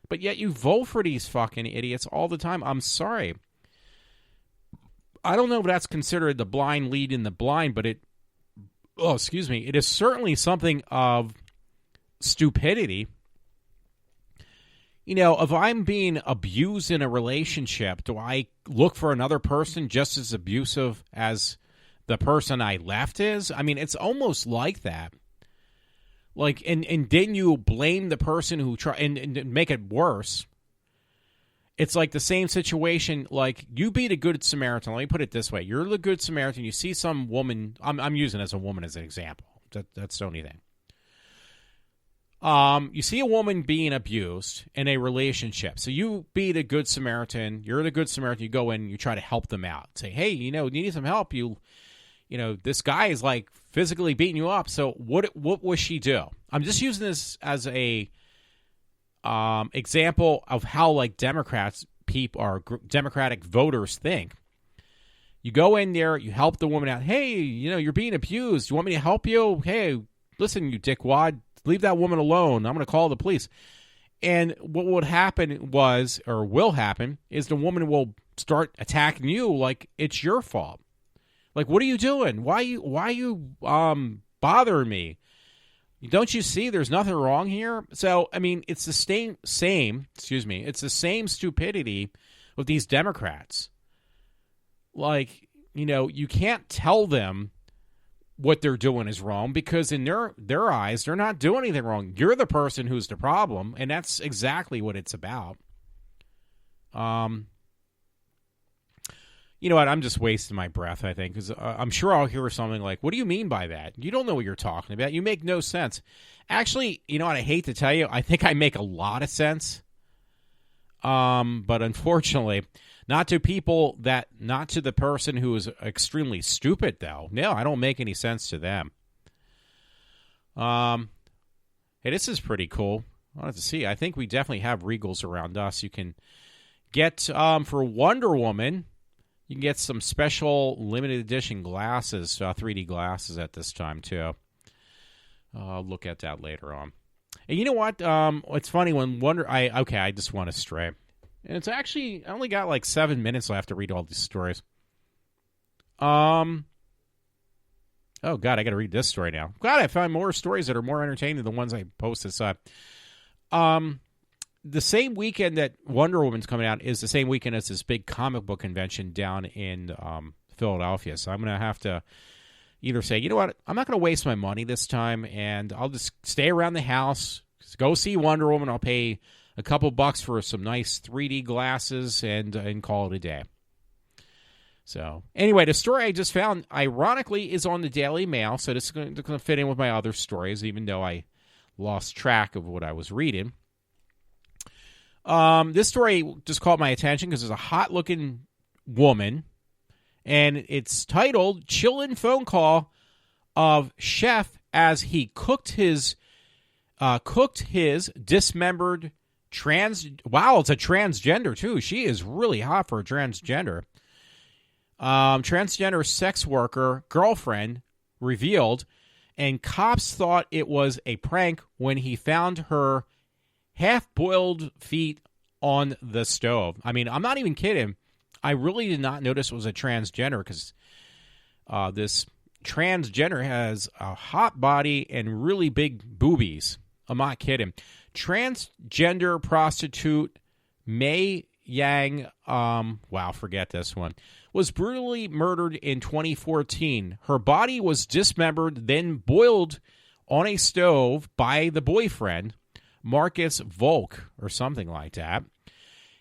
But yet you vote for these fucking idiots all the time. I'm sorry. I don't know if that's considered the blind lead in the blind, but it is certainly something of stupidity. You know, if I'm being abused in a relationship, do I look for another person just as abusive as the person I left is? I mean, it's almost like that. Like, and then you blame the person who tried and make it worse. It's like the same situation. Like, you be the good Samaritan. Let me put it this way: you're the good Samaritan. You see some woman. I'm using as a woman as an example. That's the only thing. You see a woman being abused in a relationship. So you be the good Samaritan. You're the good Samaritan. You go in and you try to help them out. Say, hey, you need some help. You know, this guy is like physically beating you up. So what will she do? I'm just using this as a example of how like Democratic voters think. You go in there, you help the woman out. Hey, you're being abused. You want me to help you? Hey, listen, you dickwad. Leave that woman alone. I'm going to call the police. And what would happen will happen is the woman will start attacking you like it's your fault. Like, what are you doing? Why you bothering me? Don't you see there's nothing wrong here? So, I mean, it's the same, it's the same stupidity with these Democrats. Like, you can't tell them what they're doing is wrong because in their eyes, they're not doing anything wrong. You're the person who's the problem, and that's exactly what it's about. You know what? I'm just wasting my breath, I think, because I'm sure I'll hear something like, what do you mean by that? You don't know what you're talking about. You make no sense. Actually, you know what? I hate to tell you, I think I make a lot of sense. But unfortunately, not to the person who is extremely stupid, though. No, I don't make any sense to them. Hey, this is pretty cool. I'll have to see. I think we definitely have Regals around us. You can get, for Wonder Woman, you can get some special limited edition glasses, 3D glasses at this time, too. I'll look at that later on. And you know what? It's funny when I just want to stray. And it's actually, I only got like 7 minutes left to read all these stories. Oh, God, I got to read this story now. God, I find more stories that are more entertaining than the ones I post this up. The same weekend that Wonder Woman's coming out is the same weekend as this big comic book convention down in Philadelphia. So I'm going to have to either say, you know what, I'm not going to waste my money this time, and I'll just stay around the house, go see Wonder Woman. I'll pay a couple bucks for some nice 3D glasses and call it a day. So anyway, the story I just found, ironically, is on the Daily Mail, so this is going to fit in with my other stories, even though I lost track of what I was reading. This story just caught my attention because there's a hot-looking woman, and it's titled "Chillin' Phone Call of Chef as He Cooked His Dismembered Trans." Wow, it's a transgender too. She is really hot for a transgender. Transgender sex worker girlfriend revealed, and cops thought it was a prank when he found her half-boiled feet on the stove. I mean, I'm not even kidding. I really did not notice it was a transgender because this transgender has a hot body and really big boobies. I'm not kidding. transgender prostitute Mei Yang, forget this one, was brutally murdered in 2014. Her body was dismembered, then boiled on a stove by the boyfriend, Marcus Volk, or something like that.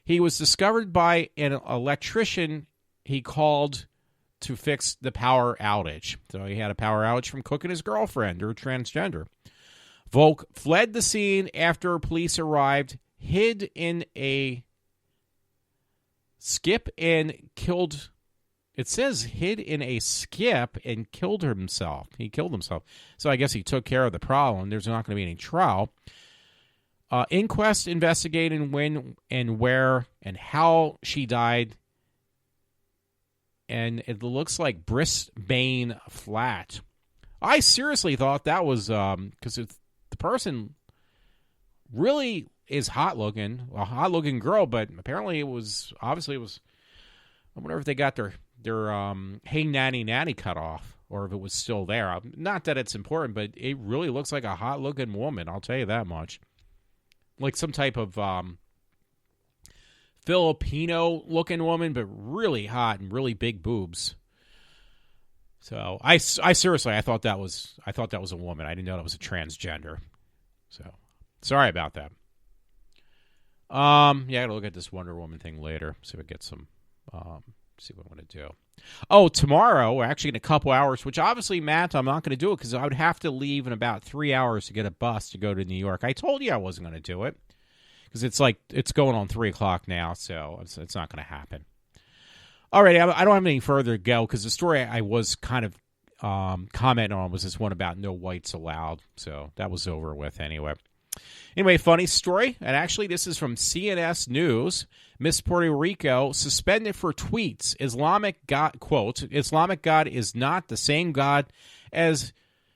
He was discovered by an electrician he called to fix the power outage. So he had a power outage from cooking his girlfriend, or transgender. Volk fled the scene after police arrived, hid in a skip and killed. It says hid in a skip and killed himself. He killed himself. So I guess he took care of the problem. There's not going to be any trial. Inquest investigating when and where and how she died. And it looks like Brisbane Flat. I seriously thought that was because the person really is hot looking, a hot looking girl, but apparently it was. I wonder if they got their hey nanny cut off, or if it was still there. Not that it's important, but it really looks like a hot looking woman. I'll tell you that much. Like some type of Filipino looking woman, but really hot and really big boobs. So I seriously thought that was a woman. I didn't know that was a transgender. So sorry about that. I gotta look at this Wonder Woman thing later. See if I get some. See what I'm gonna do. Oh, tomorrow, actually in a couple hours. Which obviously, Matt, I'm not gonna do it because I would have to leave in about 3 hours to get a bus to go to New York. I told you I wasn't gonna do it because it's going on 3:00 now, so it's not gonna happen. All right, I don't have any further to go because the story I was kind of commenting on was this one about no whites allowed. So that was over with anyway. Anyway, funny story, and actually this is from CNS News. Miss Puerto Rico suspended for tweets. Islamic God, quote, Islamic God is not the same God as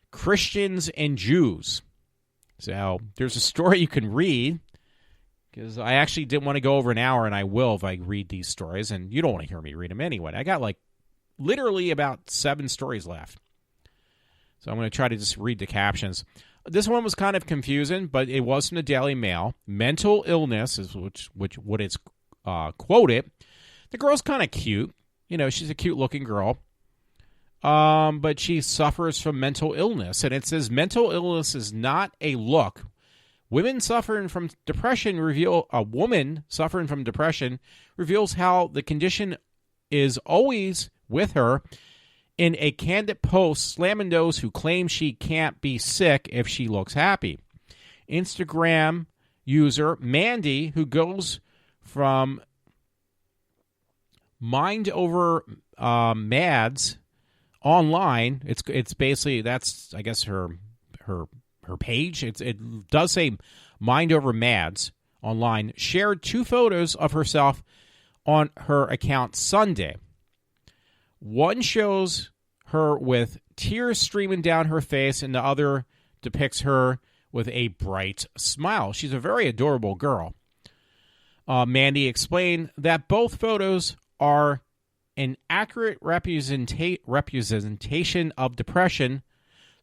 Christians and Jews. So there's a story you can read, because I actually didn't want to go over an hour, and I will if I read these stories, and you don't want to hear me read them anyway. I got literally about 7 stories left. So I'm going to try to just read the captions. This one was kind of confusing, but it was from the Daily Mail. Mental illness is what it's quoted. The girl's kind of cute. She's a cute-looking girl. But she suffers from mental illness. And it says mental illness is not a look. A woman suffering from depression reveals how the condition is always with her. In a candid post, slamming those who claim she can't be sick if she looks happy. Instagram user Mandy, who goes from mind over mads online. It's basically, that's I guess her page. It does say mind over mads online. Shared 2 photos of herself on her account Sunday. One shows her with tears streaming down her face, and the other depicts her with a bright smile. She's a very adorable girl. Mandy explained that both photos are an accurate representation of depression.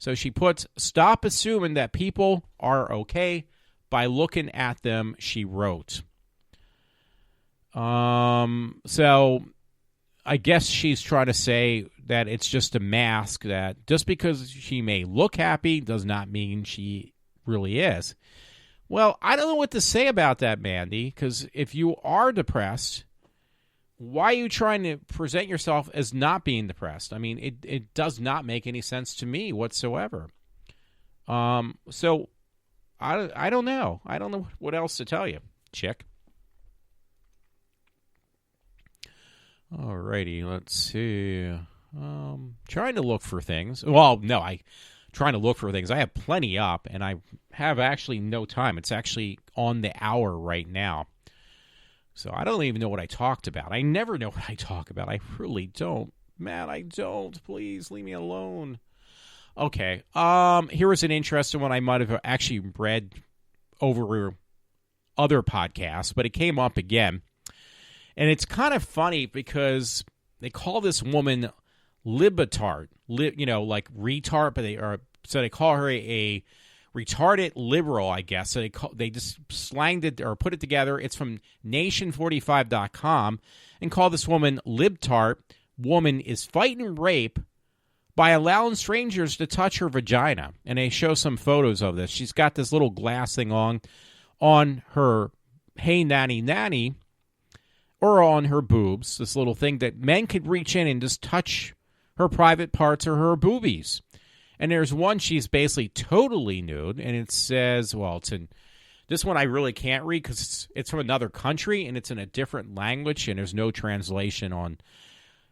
So she puts, "Stop assuming that people are okay by looking at them," she wrote. So I guess she's trying to say that it's just a mask, that just because she may look happy does not mean she really is. Well, I don't know what to say about that, Mandy, because if you are depressed, why are you trying to present yourself as not being depressed? I mean, it does not make any sense to me whatsoever. So I don't know. I don't know what else to tell you, chick. Alrighty, let's see. Trying to look for things. Well, no, trying to look for things. I have plenty up, and I have actually no time. It's actually on the hour right now. So I don't even know what I talked about. I never know what I talk about. I really don't. Matt, I don't. Please leave me alone. Okay. Here was an interesting one I might have actually read over other podcasts, but it came up again. And it's kind of funny because they call this woman libtard, like retard, but they call her a retarded liberal, I guess. So they just slanged it or put it together. It's from nation45.com and called this woman libtard. Woman is fighting rape by allowing strangers to touch her vagina. And they show some photos of this. She's got this little glass thing on her hey nanny nanny or on her boobs, this little thing that men could reach in and just touch her private parts or her boobies. And there's one she's basically totally nude, and it says, well, it's in this one I really can't read because it's from another country and it's in a different language and there's no translation on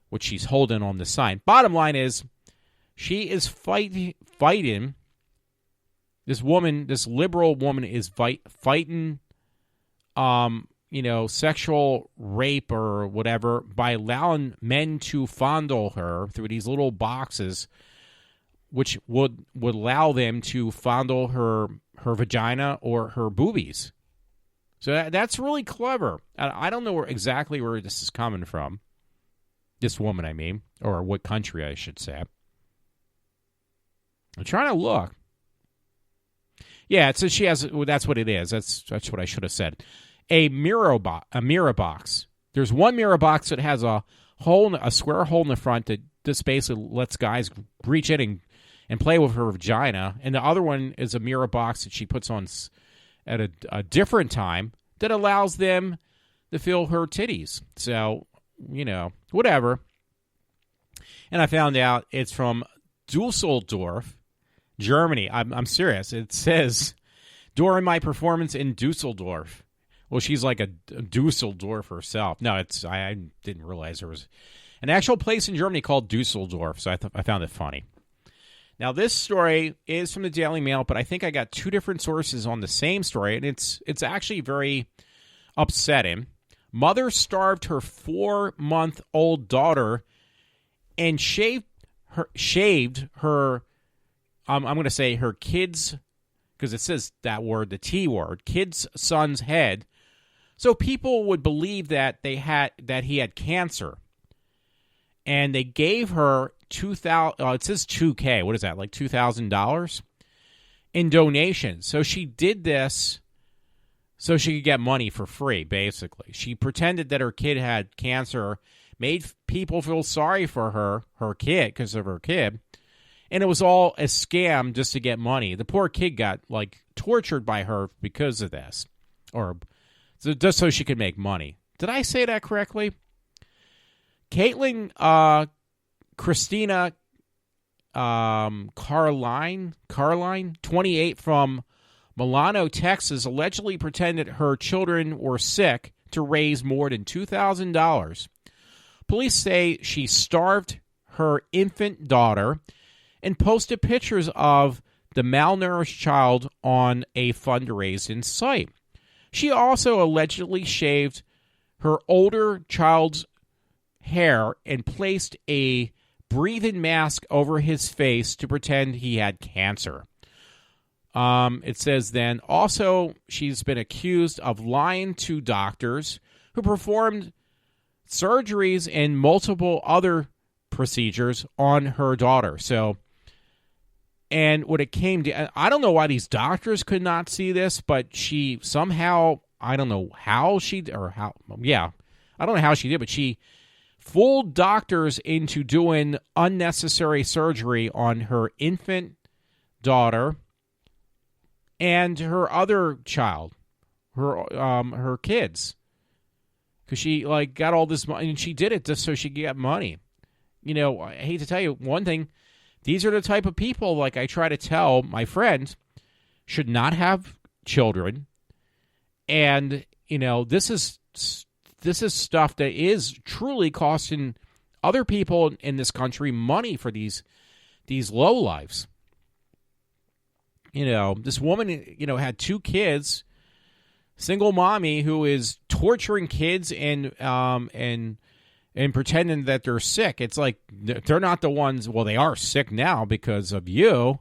what she's holding on the sign. Bottom line is, she is fighting. This woman, this liberal woman, is fighting, sexual rape or whatever by allowing men to fondle her through these little boxes, which would allow them to fondle her vagina or her boobies. So that's really clever. I don't know exactly where this is coming from. This woman, I mean, or what country I should say. I'm trying to look. Yeah, it says she has. Well, that's what it is. That's what I should have said. A mirror box. There's one mirror box that has a square hole in the front that just basically lets guys reach in and play with her vagina, and the other one is a mirror box that she puts on at a different time that allows them to feel her titties. So, whatever. And I found out it's from Dusseldorf, Germany. I'm serious. It says, during my performance in Dusseldorf. Well, she's like a Dusseldorf herself. No, I didn't realize there was an actual place in Germany called Dusseldorf, so I found it funny. Now, this story is from the Daily Mail, but I think I got two different sources on the same story, and it's actually very upsetting. Mother starved her 4-month-old daughter and shaved her I'm going to say her kid's, because it says that word, the T word, kid's son's head, so people would believe that he had cancer. And they gave her it says $2,000. What is that, like $2,000 in donation? So she did this so she could get money for free, basically. She pretended that her kid had cancer, made people feel sorry for her kid, because of her kid. And it was all a scam just to get money. The poor kid got, tortured by her because of this. Or just so she could make money. Did I say that correctly? Christina Carline, 28, from Milano, Texas, allegedly pretended her children were sick to raise more than $2,000. Police say she starved her infant daughter and posted pictures of the malnourished child on a fundraising site. She also allegedly shaved her older child's hair and placed a breathing mask over his face to pretend he had cancer. It says then, also, she's been accused of lying to doctors who performed surgeries and multiple other procedures on her daughter. So, and when it came to, I don't know why these doctors could not see this, but she somehow, I don't know how she did, but she fooled doctors into doing unnecessary surgery on her infant daughter and her other child, her kids, because she got all this money, and she did it just so she could get money. I hate to tell you one thing. These are the type of people, I try to tell my friends, should not have children. And, this is stuff that is truly costing other people in this country money for these lowlifes. This woman, had 2 kids, single mommy who is torturing kids and pretending that they're sick. It's like they're not the ones. Well, they are sick now because of you,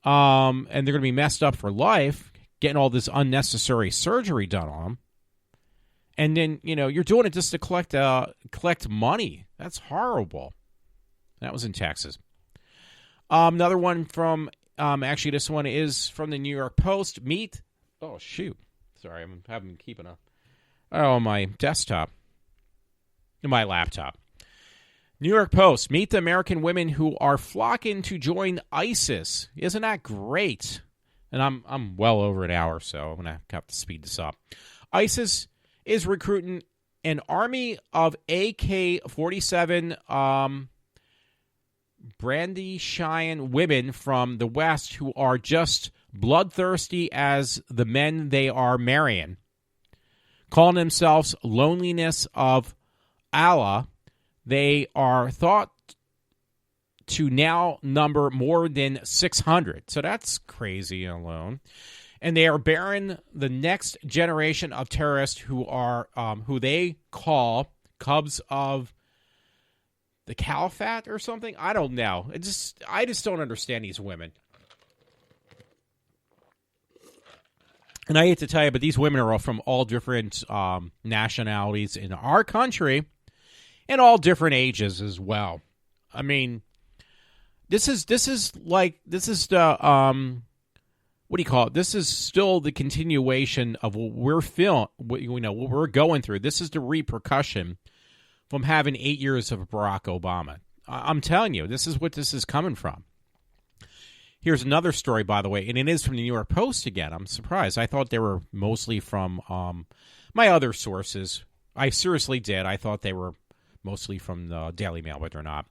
and they're going to be messed up for life, getting all this unnecessary surgery done on them. And then you're doing it just to collect money. That's horrible. That was in Texas. Another one from Actually, this one is from the New York Post. Oh, shoot. Sorry, I'm having keeping up. Oh, my desktop. My laptop. New York Post. Meet the American women who are flocking to join ISIS. Isn't that great? And I'm well over an hour, so I'm going to have to speed this up. ISIS is recruiting an army of AK-47 brandishing women from the West who are just bloodthirsty as the men they are marrying. Calling themselves Loneliness of Allah, they are thought to now number more than 600. So that's crazy alone. And they are bearing the next generation of terrorists who are who they call cubs of the caliphate or something. I don't know. I just don't understand these women. And I hate to tell you, but these women are all from all different nationalities in our country and all different ages as well. I mean, this is the what do you call it? This is still the continuation of what we're going through. This is the repercussion from having 8 years of Barack Obama. I'm telling you, this is what this is coming from. Here's another story, by the way, and it is from the New York Post again. I'm surprised. I thought they were mostly from my other sources. I seriously did. I thought they were mostly from the Daily Mail, but they're not.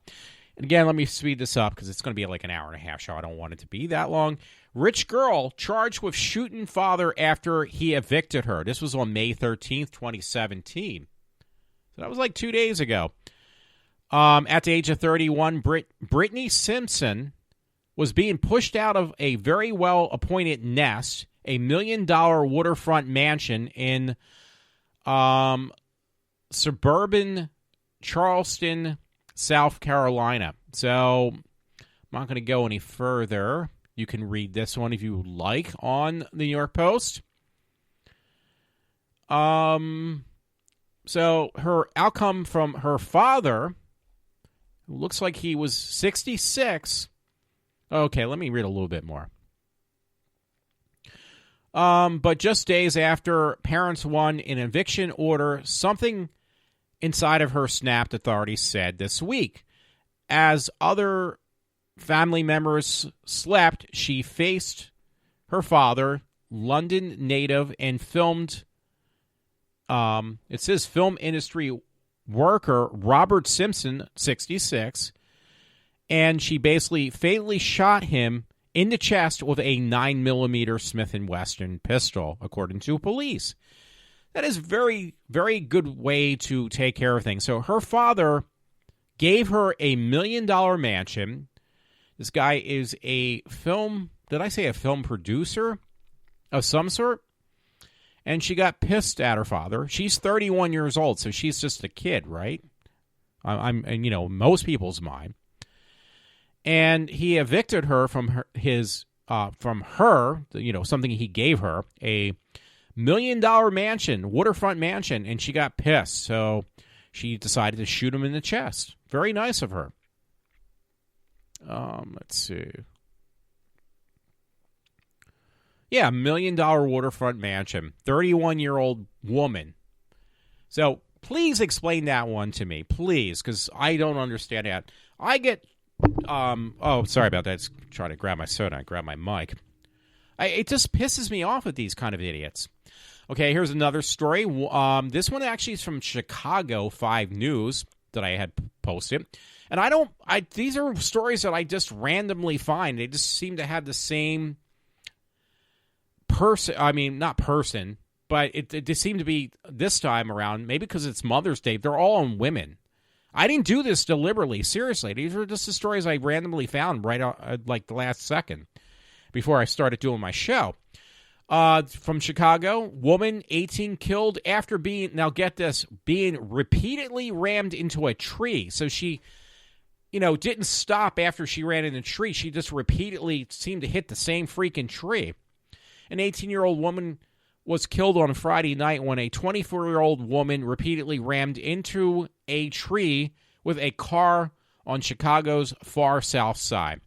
And again, let me speed this up because it's going to be like an hour and a half show. I don't want it to be that long. Rich girl charged with shooting father after he evicted her. This was on May 13th, 2017. So that was like 2 days ago. At the age of 31, Brittany Simpson was being pushed out of a very well-appointed nest, a $1 million waterfront mansion in suburban Charleston, South Carolina. So I'm not going to go any further. You can read this one if you like on the New York Post. So her outcome from her father, who looks like he was 66. Okay, let me read a little bit more. But just days after parents won an eviction order, something inside of her snapped, authorities said this week. As other family members slept, she faced her father, London native, and filmed, it says film industry worker Robert Simpson, 66, and she basically fatally shot him in the chest with a 9mm Smith & Wesson pistol, according to police. That is very, very good way to take care of things. So her father gave her a $1 million mansion. This guy is a film producer of some sort? And she got pissed at her father. She's 31 years old, so she's just a kid, right? And most people's mind. And he evicted her from something he gave her, a $1 million mansion, waterfront mansion, and she got pissed. So she decided to shoot him in the chest. Very nice of her. Let's see. Yeah, $1 million waterfront mansion. 31-year-old woman. So please explain that one to me, please, because I don't understand that. I get... sorry about that. Just trying to grab my soda and grab my mic. It just pisses me off with these kind of idiots. Okay, here's another story. This one actually is from Chicago 5 News that I had posted. And these are stories that I just randomly find. They just seem to have the same person. I mean, not person, but it just seemed to be this time around, maybe because it's Mother's Day, they're all on women. I didn't do this deliberately. Seriously, these are just the stories I randomly found right like the last second before I started doing my show. From Chicago, woman 18 killed after being repeatedly rammed into a tree. So she, didn't stop after she ran in a tree. She just repeatedly seemed to hit the same freaking tree. An 18-year-old woman was killed on Friday night when a 24-year-old woman repeatedly rammed into a tree with a car on Chicago's far south side.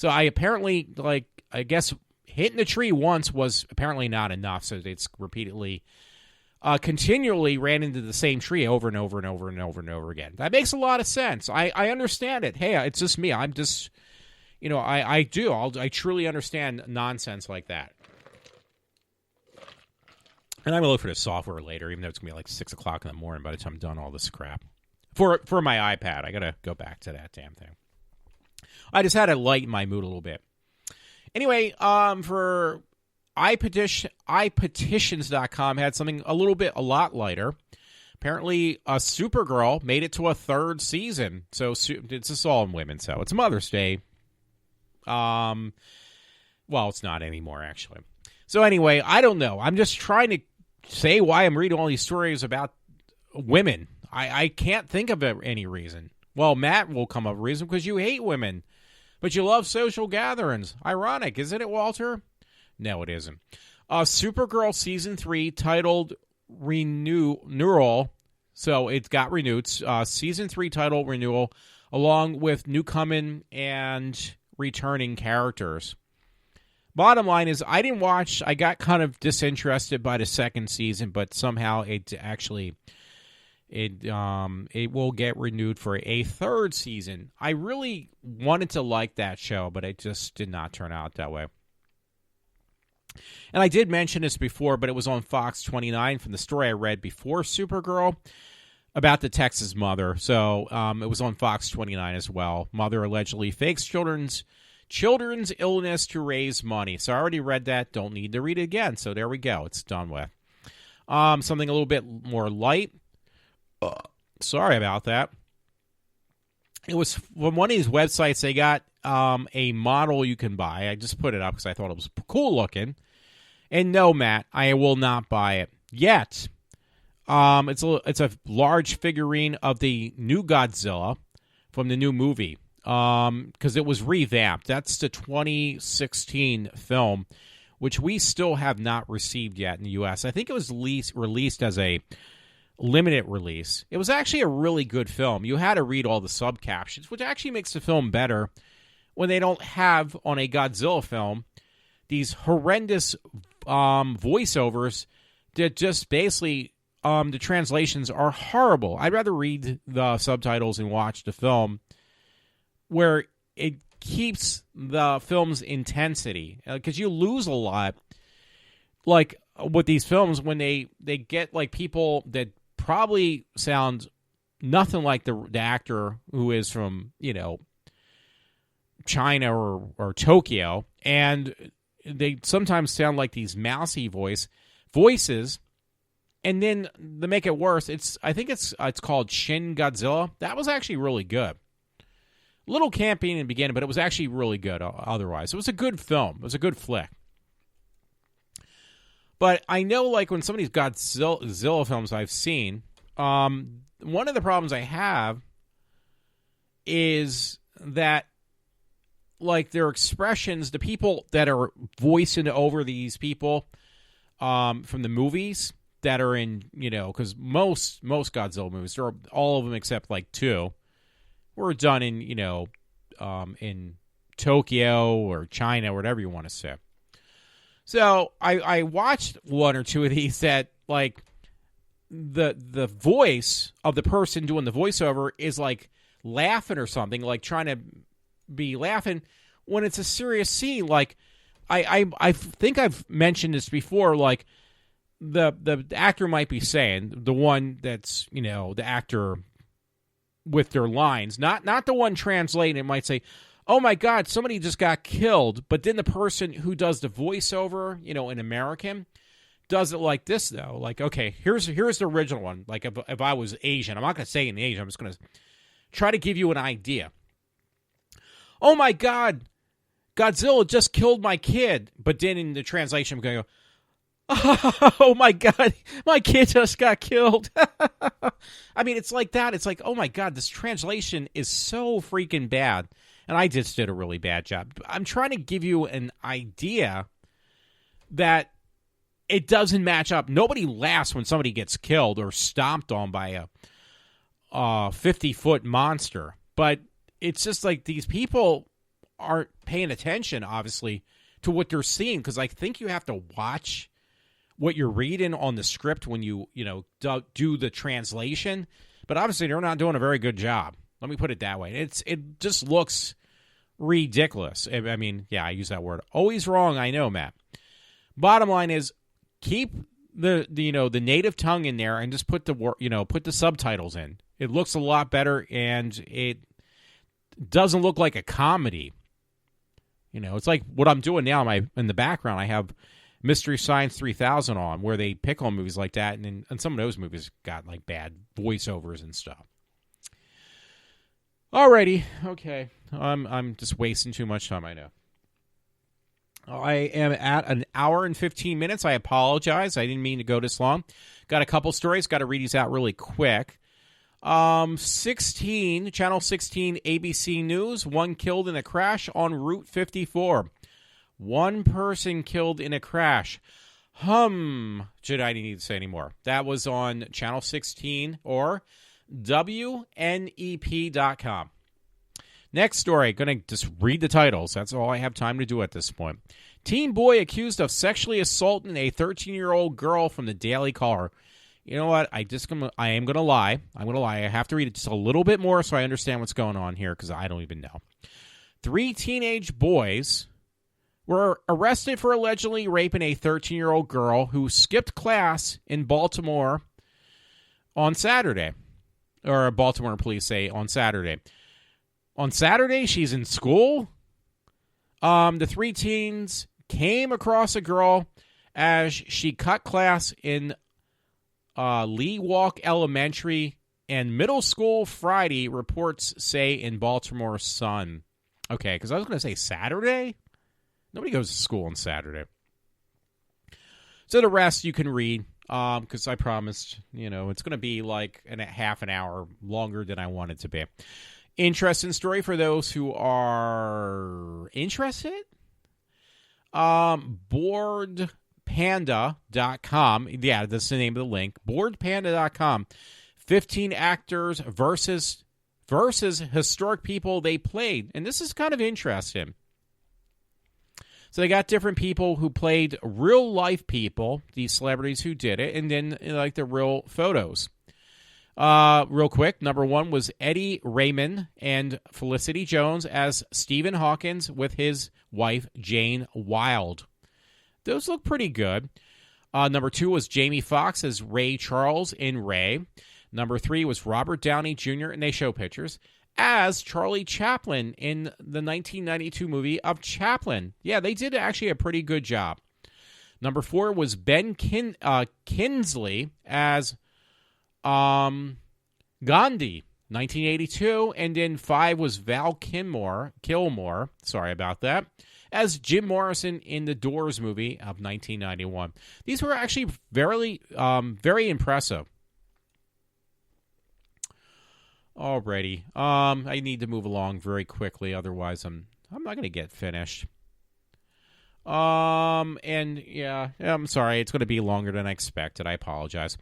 So I apparently, I guess hitting the tree once was apparently not enough. So it's repeatedly, continually ran into the same tree over and over and over and over and over again. That makes a lot of sense. I understand it. Hey, it's just me. I'm just, I truly understand nonsense like that. And I'm going to look for the software later, even though it's going to be like 6 o'clock in the morning by the time I'm done all this crap. For my iPad, I got to go back to that damn thing. I just had to lighten my mood a little bit. Anyway, for iPetitions.com had something a lot lighter. Apparently, Supergirl made it to a 3rd season. So it's just all in women, so it's Mother's Day. Well, it's not anymore, actually. So anyway, I don't know. I'm just trying to say why I'm reading all these stories about women. I can't think of any reason. Well, Matt will come up with a reason because you hate women, but you love social gatherings. Ironic, isn't it, Walter? No, it isn't. Supergirl Season 3 titled Renewal. So it got renewed. Season 3 title Renewal, along with newcoming and returning characters. Bottom line is, I didn't watch. I got kind of disinterested by the 2nd season, but somehow it will get renewed for a 3rd season. I really wanted to like that show, but it just did not turn out that way. And I did mention this before, but it was on Fox 29 from the story I read before Supergirl about the Texas mother. So it was on Fox 29 as well. Mother allegedly fakes children's illness to raise money. So I already read that. Don't need to read it again. So there we go. It's done with. Something a little bit more light. Sorry about that. It was from one of these websites. They got a model you can buy. I just put it up because I thought it was cool looking. And no, Matt, I will not buy it yet. It's a large figurine of the new Godzilla from the new movie. Because it was revamped. That's the 2016 film, which we still have not received yet in the U.S. I think it was released as a limited release. It was actually a really good film. You had to read all the subcaptions, which actually makes the film better when they don't have, on a Godzilla film, these horrendous voiceovers that just basically, the translations are horrible. I'd rather read the subtitles and watch the film, where it keeps the film's intensity, because you lose a lot, like with these films when they get like people that probably sound nothing like the actor who is from China or Tokyo, and they sometimes sound like these mousy voices, and then to make it worse, I think it's called Shin Godzilla. That was actually really good. Little campy in the beginning, but it was actually really good otherwise. It was a good film. It was a good flick. But I know, like, when some of these Godzilla films I've seen, one of the problems I have is that, like, their expressions, the people that are voicing over these people from the movies that are in, because most Godzilla movies, they're all of them except, like, 2, were done in, in Tokyo or China, or whatever you want to say. So I watched one or two of these that, like, the voice of the person doing the voiceover is, like, laughing or something, like trying to be laughing when it's a serious scene. Like, I think I've mentioned this before, like, the actor might be saying, the one that's, the actor with their lines, not the one translating it, might say, oh my God, somebody just got killed. But then the person who does the voiceover, an American, does it like this, though. Like, okay, here's the original one. Like, if I was Asian, I'm not going to say in Asian, I'm just going to try to give you an idea. Oh my God, Godzilla just killed my kid. But then in the translation, I'm going to go, oh my God, my kid just got killed. I mean, it's like that. It's like, oh my God, this translation is so freaking bad. And I just did a really bad job. I'm trying to give you an idea that it doesn't match up. Nobody laughs when somebody gets killed or stomped on by a 50-foot monster. But it's just like these people aren't paying attention, obviously, to what they're seeing, because I think you have to watch what you're reading on the script when you do the translation. But obviously, they're not doing a very good job. Let me put it that way. It just looks ridiculous. I mean, yeah, I use that word. Always wrong, I know, Matt. Bottom line is, keep the native tongue in there and just put the subtitles in. It looks a lot better, and it doesn't look like a comedy. It's like what I'm doing now. In the background, I have Mystery Science 3000 on, where they pick on movies like that, and some of those movies got like bad voiceovers and stuff. Alrighty, okay. I'm just wasting too much time, I know. I am at an hour and 15 minutes. I apologize. I didn't mean to go this long. Got a couple stories. Got to read these out really quick. Channel 16 ABC News. One killed in a crash on Route 54. One person killed in a crash. Should I need to say any more? That was on Channel 16 or WNEP.com. Next story, going to just read the titles. That's all I have time to do at this point. Teen boy accused of sexually assaulting a 13-year-old girl from the Daily Caller. You know what? I am going to lie. I'm going to lie. I have to read it just a little bit more so I understand what's going on here, because I don't even know. 3 teenage boys were arrested for allegedly raping a 13-year-old girl who skipped class in Baltimore on Saturday. Or Baltimore police say on Saturday. On Saturday, she's in school. The 3 teens came across a girl as she cut class in Lee Walk Elementary and Middle School Friday, reports say in Baltimore Sun. Okay, because I was going to say Saturday. Nobody goes to school on Saturday. So the rest you can read, because I promised, it's going to be like half an hour longer than I want it to be. Interesting story for those who are interested. Boardpanda.com. Yeah, that's the name of the link. Boardpanda.com. 15 actors versus historic people they played. And this is kind of interesting. So they got different people who played real life people, these celebrities who did it, and then like the real photos. Real quick, number 1 was Eddie Raymond and Felicity Jones as Stephen Hawkins with his wife Jane Wilde. Those look pretty good. Number 2 was Jamie Foxx as Ray Charles in Ray. Number 3 was Robert Downey Jr., and they show pictures, as Charlie Chaplin in the 1992 movie of Chaplin. Yeah, they did actually a pretty good job. Number 4 was Ben Kingsley as Gandhi, 1982, and then 5 was Val Kilmer, sorry about that, as Jim Morrison in the Doors movie of 1991. These were actually very impressive. Alrighty, I need to move along very quickly, otherwise I'm not going to get finished. And yeah, I'm sorry, it's going to be longer than I expected. I apologize.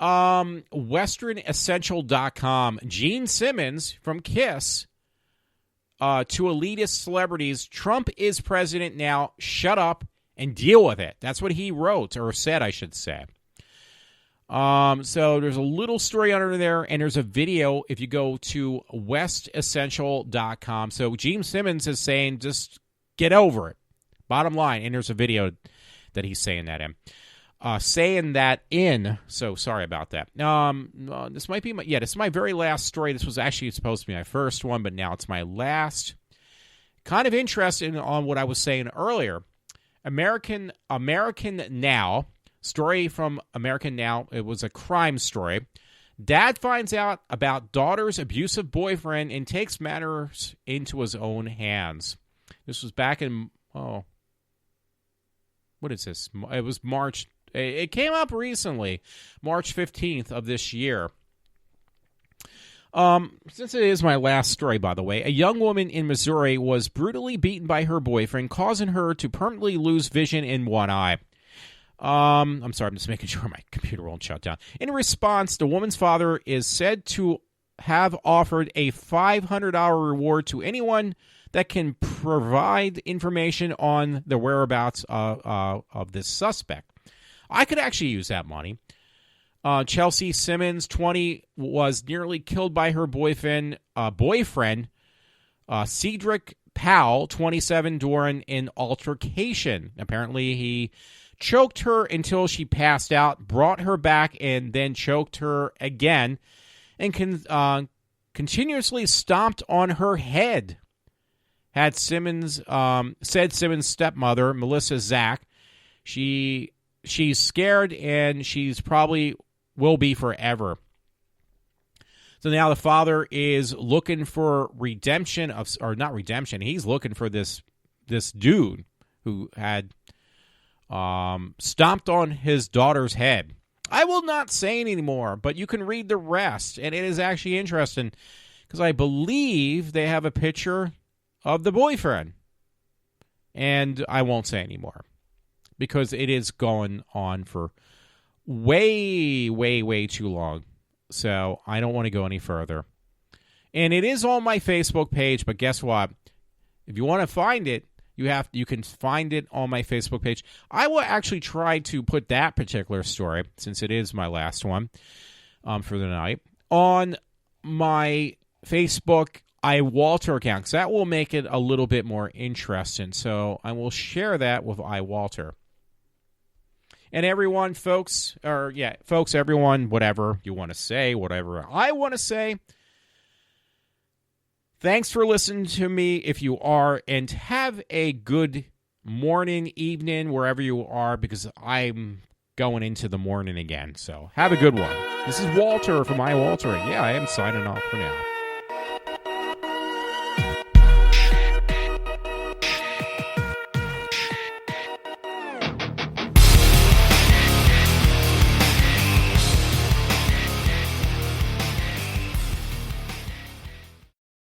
WesternEssential.com. Gene Simmons from Kiss to elitist celebrities. Trump is president now. Shut up and deal with it. That's what he wrote, or said, I should say. So there's a little story under there, and there's a video if you go to WestEssential.com. So Gene Simmons is saying, just get over it. Bottom line, and there's a video that he's saying that in. So sorry about that. This might be this is my very last story. This was actually supposed to be my first one, but now it's my last. Kind of interested on what I was saying earlier. American Now, story from American Now. It was a crime story. Dad finds out about daughter's abusive boyfriend and takes matters into his own hands. This was back in, what is this? It was March. It came up recently, March 15th of this year. Since it is my last story, by the way, a young woman in Missouri was brutally beaten by her boyfriend, causing her to permanently lose vision in one eye. I'm sorry, I'm just making sure my computer won't shut down. In response, the woman's father is said to have offered a $500 reward to anyone that can provide information on the whereabouts of this suspect. I could actually use that money. Chelsea Simmons, 20, was nearly killed by her boyfriend, Cedric Powell, 27, during an altercation. Apparently, he choked her until she passed out, brought her back, and then choked her again, and continuously stomped on her head. Had Simmons said Simmons' stepmother, Melissa Zach, she's scared and she's probably will be forever. So now the father is looking for redemption not redemption. He's looking for this dude who had stomped on his daughter's head. I will not say anymore, but you can read the rest, and it is actually interesting because I believe they have a picture of the boyfriend, and I won't say anymore because it is going on for way, way, way too long. So I don't want to go any further. And it is on my Facebook page, but guess what? If you want to find it, you can find it on my Facebook page. I will actually try to put that particular story, since it is my last one for the night, on my Facebook iWalter account, because that will make it a little bit more interesting. So I will share that with iWalter. And everyone, everyone, whatever you want to say, whatever I want to say, thanks for listening to me if you are, and have a good morning, evening, wherever you are, because I'm going into the morning again. So have a good one. This is Walter from iWalter, and I am signing off for now.